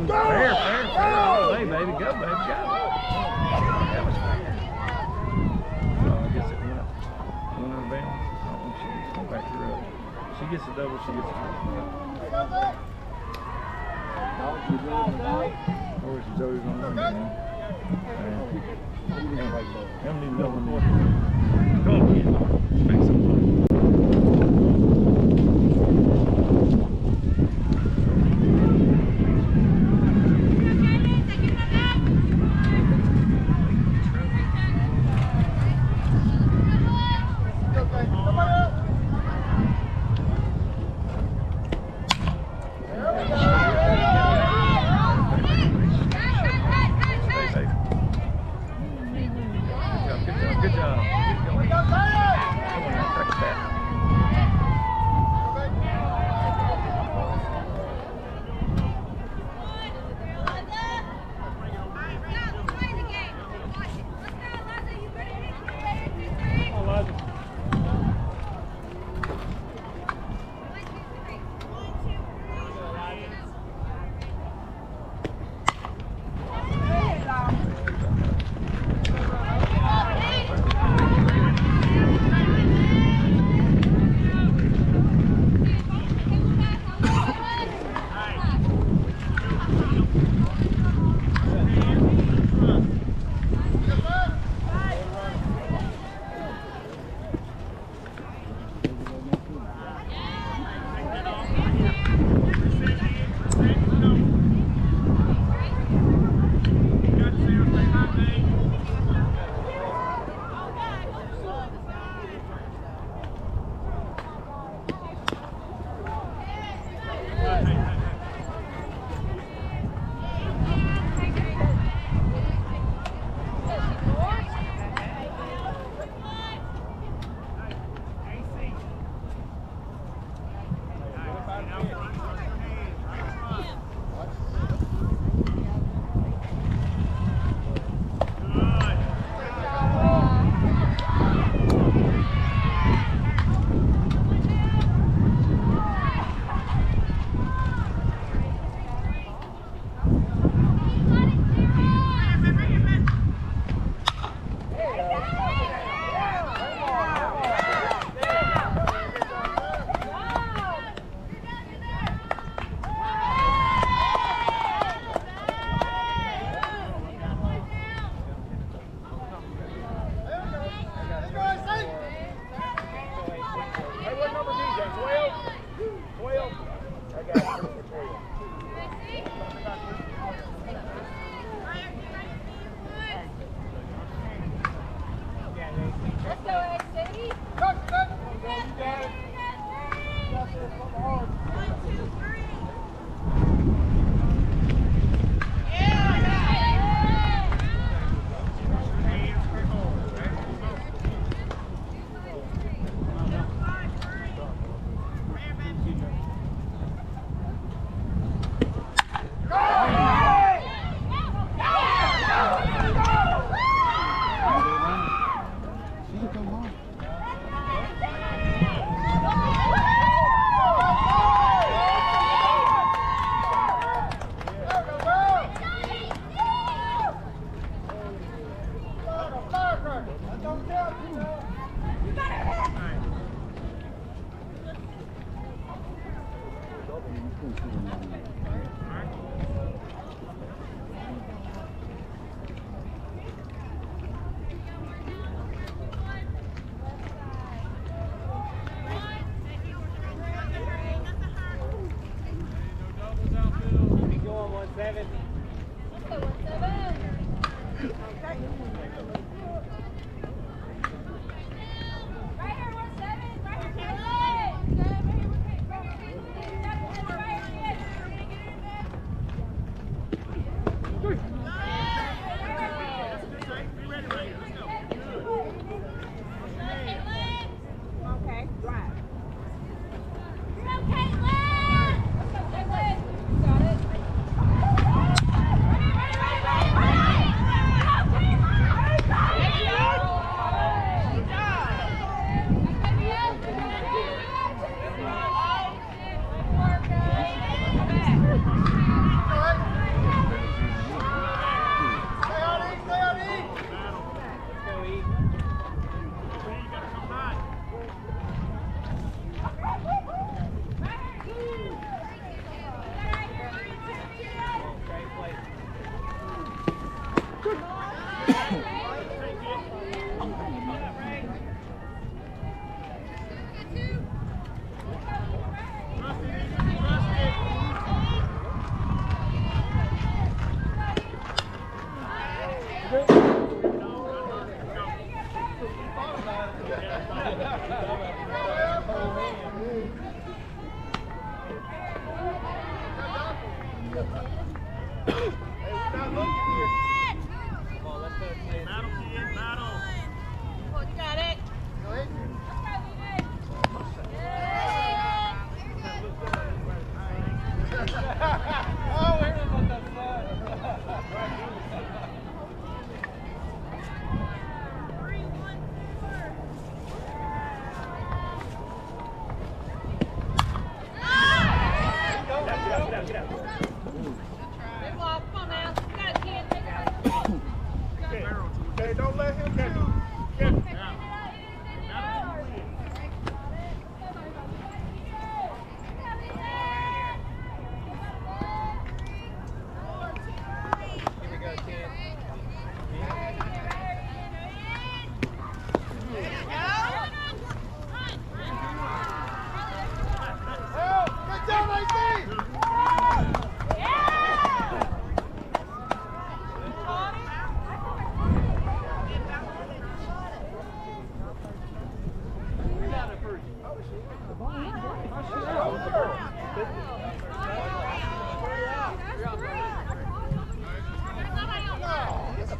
Fair. All day, baby. Go, baby, go. That was fair. Oh, I guess it went out of bounds. I don't think she gets to back her up. She gets a double, she gets a triple. Or is Joey's on the game? How many double more? Come on, kid. Let's make some fun. Good job. Come on now.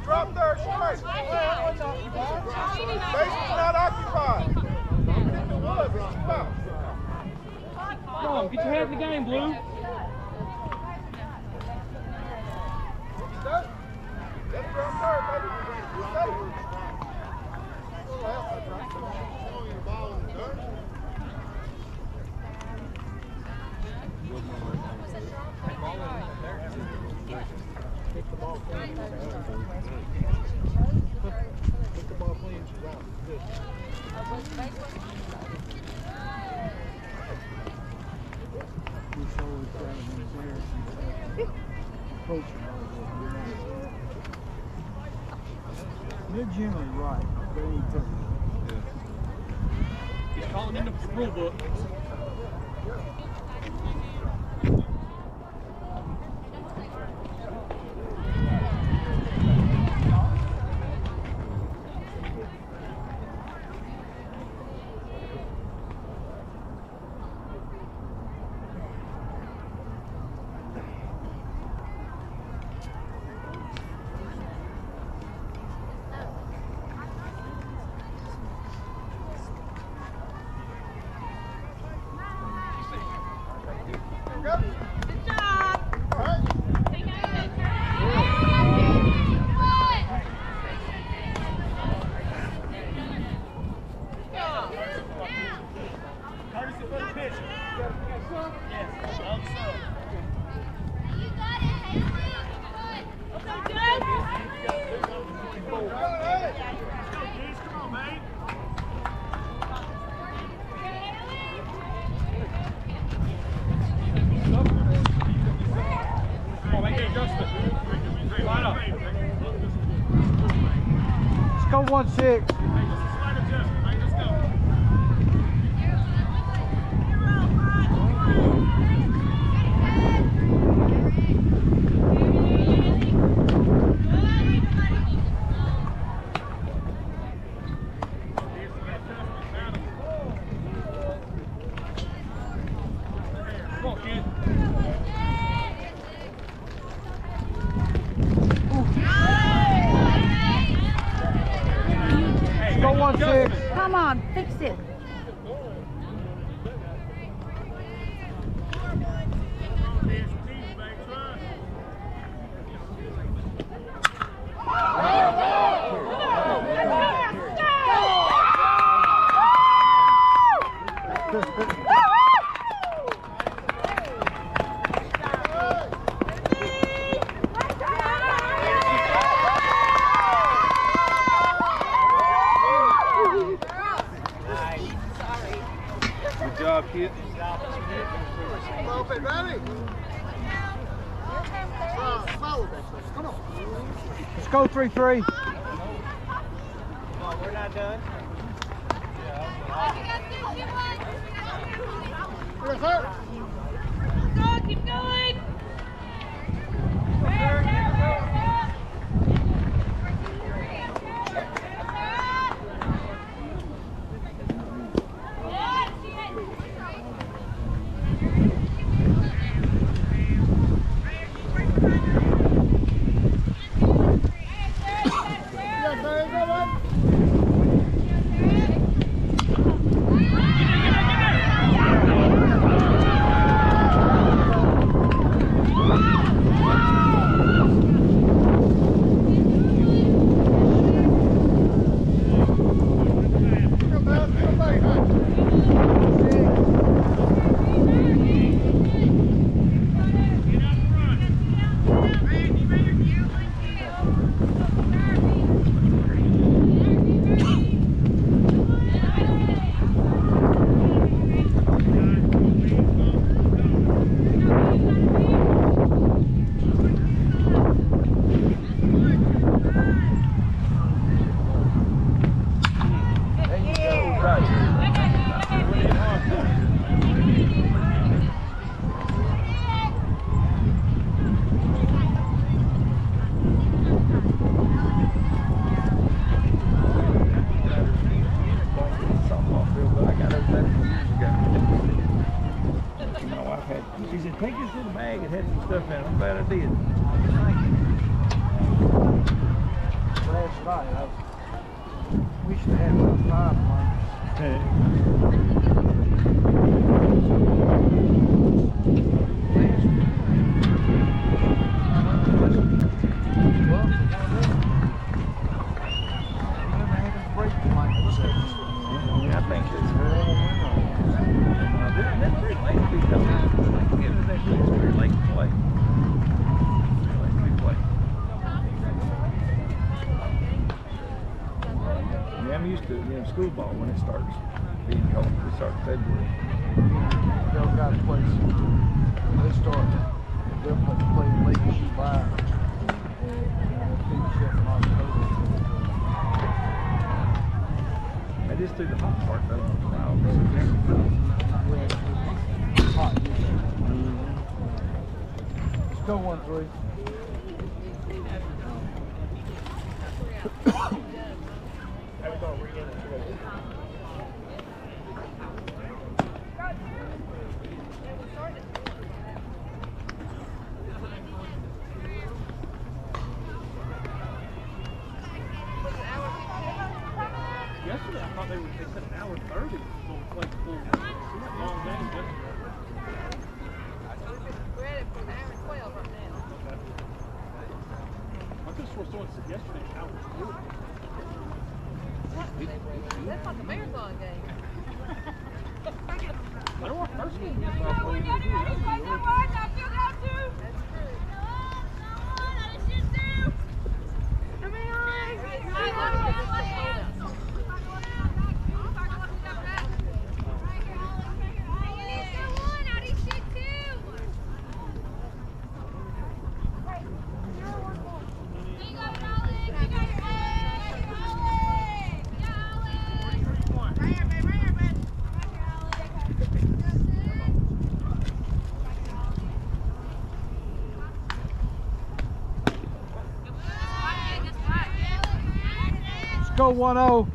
Drop there, straight. Base is not occupied. If it was, it's foul. Come on, get your head in the game, Blue. Let's drop there, baby. Pick the ball clean. Pick the ball clean. Round. Good. They're generally right. They ain't perfect. He's calling in the rule book. Come on, 1-6. Go 1-6. Come on, fix it. Good job, kid. Let's go 3-3. We're not done. Keep going. She said, take this little bag, it had some stuff in it. I'm glad I did. Last night, we should have about 5 I think it's very late to be done. It's very late to play. I'm used to school ball when it starts being cold. It starts February. They'll got place. They start. They'll play late July and finish up in October. I just do the hot part though. Hot this year. Let's go 1-3. Yesterday, I thought they said an hour 30 before we played the full game. Long game yesterday. We're at it for an hour and 12 right now. Okay. I could have sworn someone said yesterday an hour 40. That's like a marathon game. I don't want first game. That's true. 1-0, 1-0.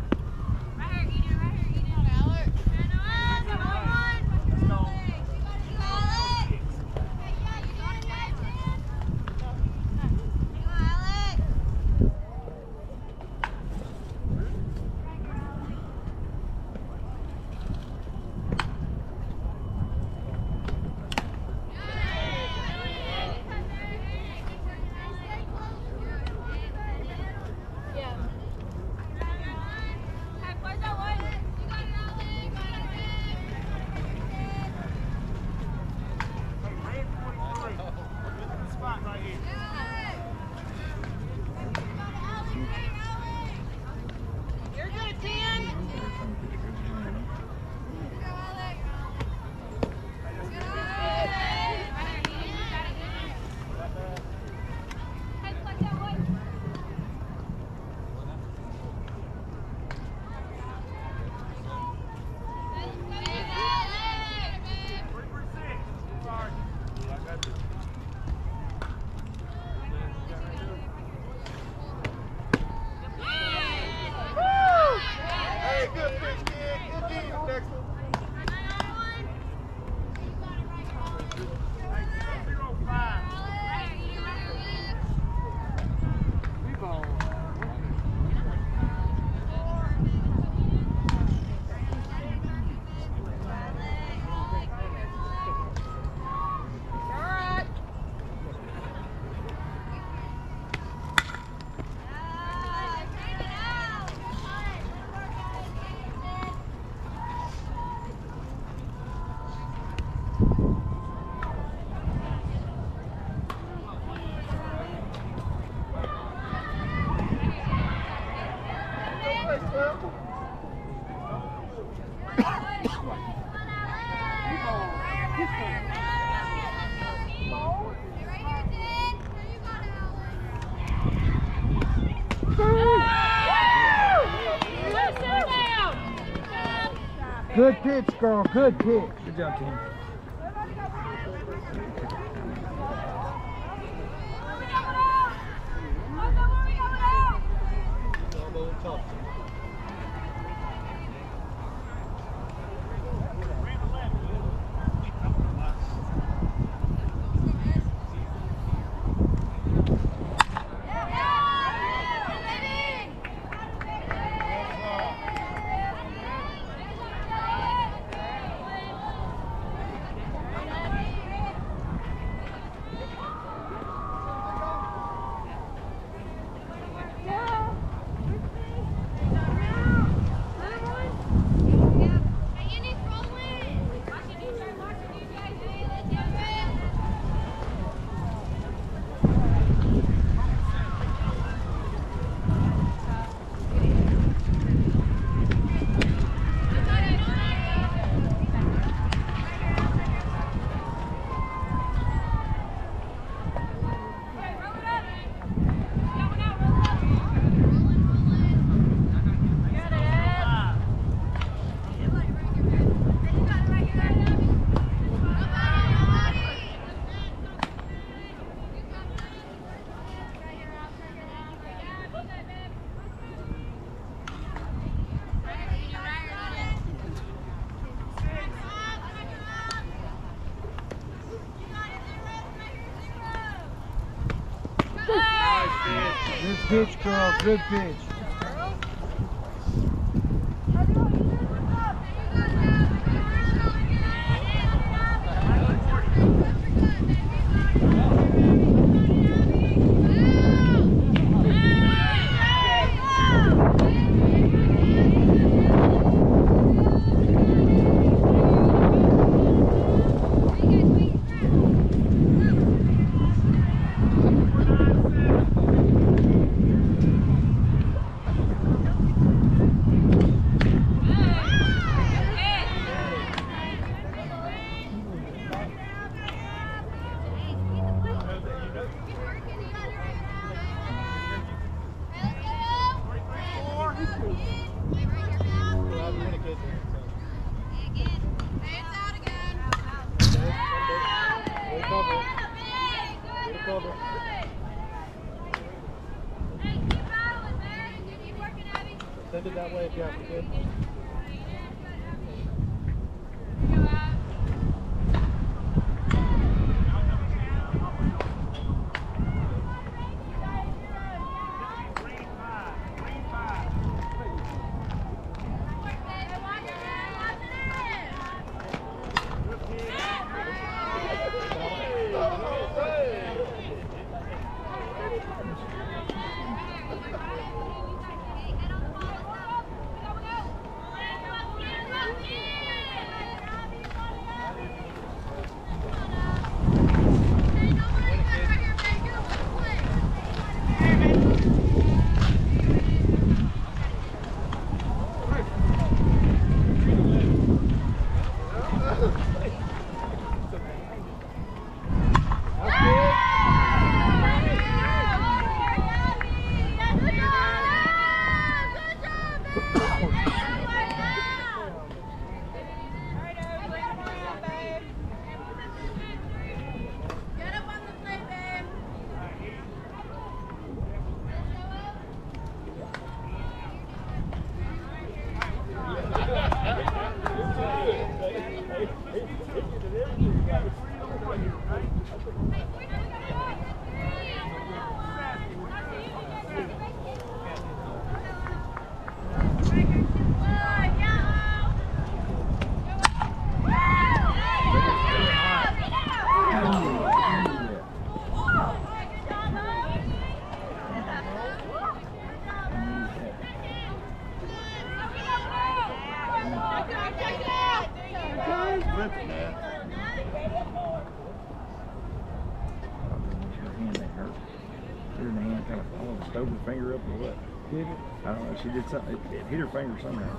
Hey, good pitch, kid. Good game. Next one. Good pitch, girl. Good pitch. Good job, team. Good pitch, girl. Good pitch. it that way if you have to. Stove her finger up or what? Did it? I don't know. She did something. It hit her finger somehow.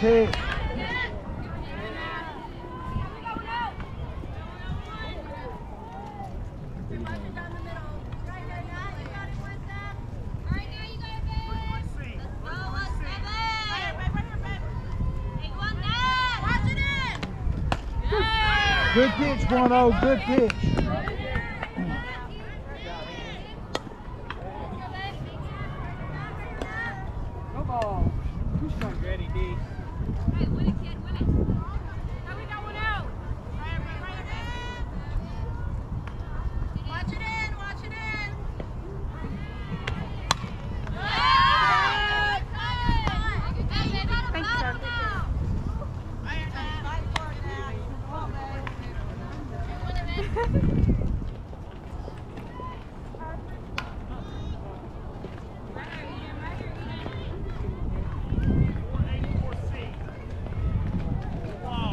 Pitch. Good pitch, 1-0, good pitch. Come on. Who's strong, Granny D? Hey, win it, kid, win it. Now we got one out. Watch it in, watch it in. Thanks, sir. Wow.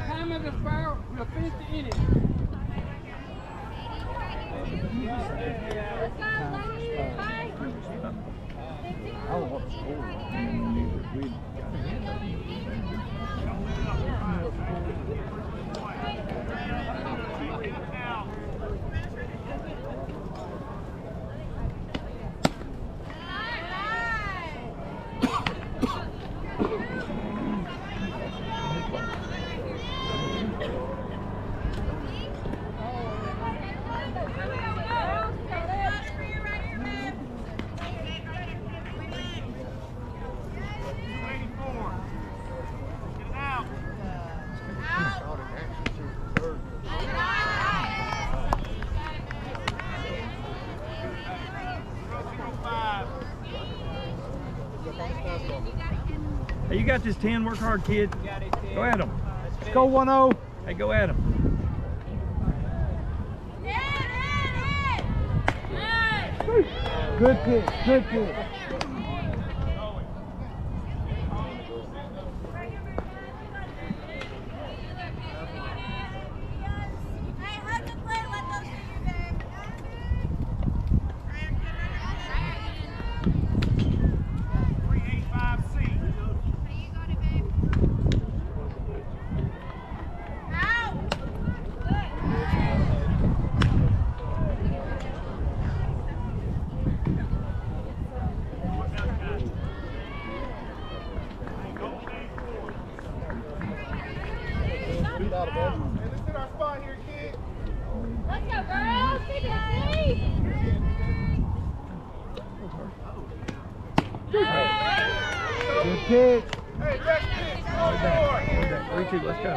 Time of the foul, we'll finish the inning. I don't want to score. Hey, you got this 10. Work hard, kid. Go at him. Let's go 1-0. Hey, go at him. Good pitch, good pitch. Good pitch. Hey, next pitch. Way back. 3-2. Let's go.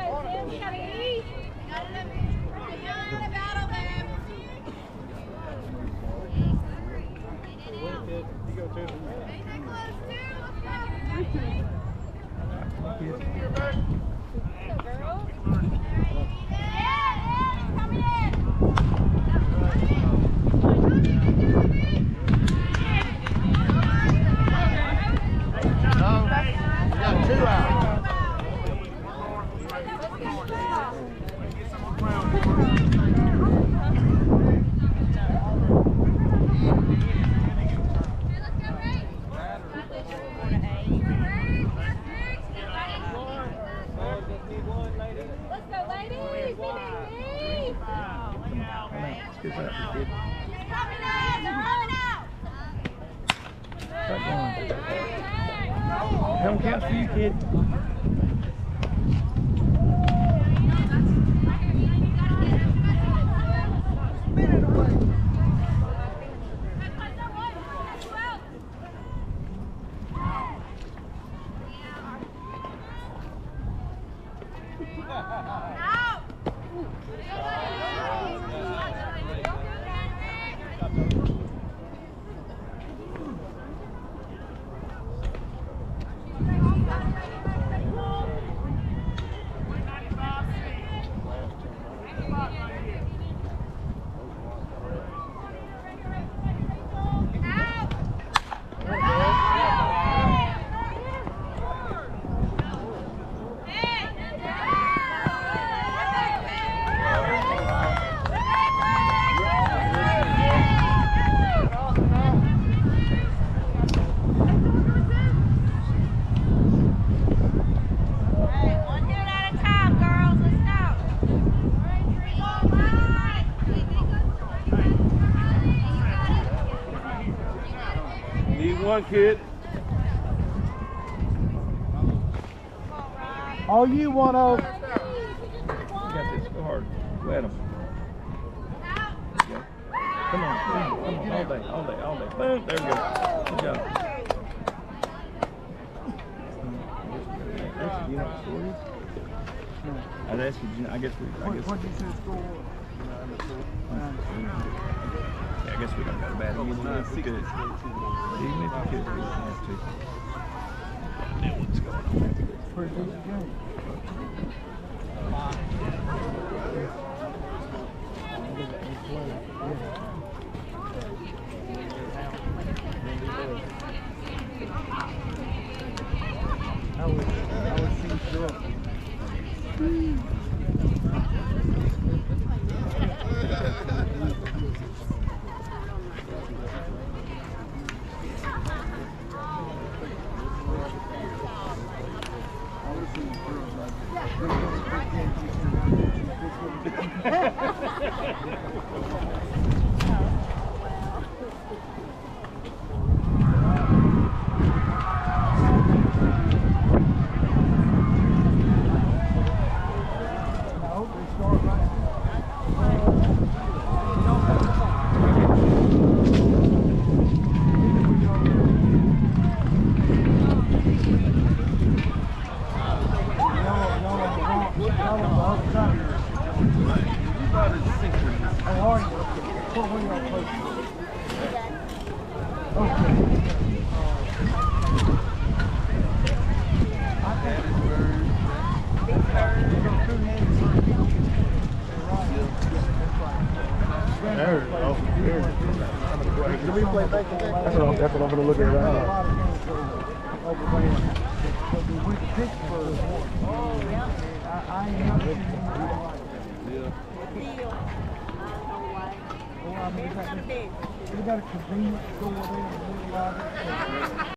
Good for that, kid. Start going. Home counts for you, kid. one, kid. Oh, you want to? You got this. Go hard. Let him. Come on. All day. Boom. There we go. Good job. You know what the score is? I guess we. What did you say the score was? Yeah, I guess we don't got a bad one. Even if we could. Even if we could, we don't have to. Know what's going on. Pretty decent game. I was seeing sure. That's what I'm gonna look at right now. We got a convenience store there.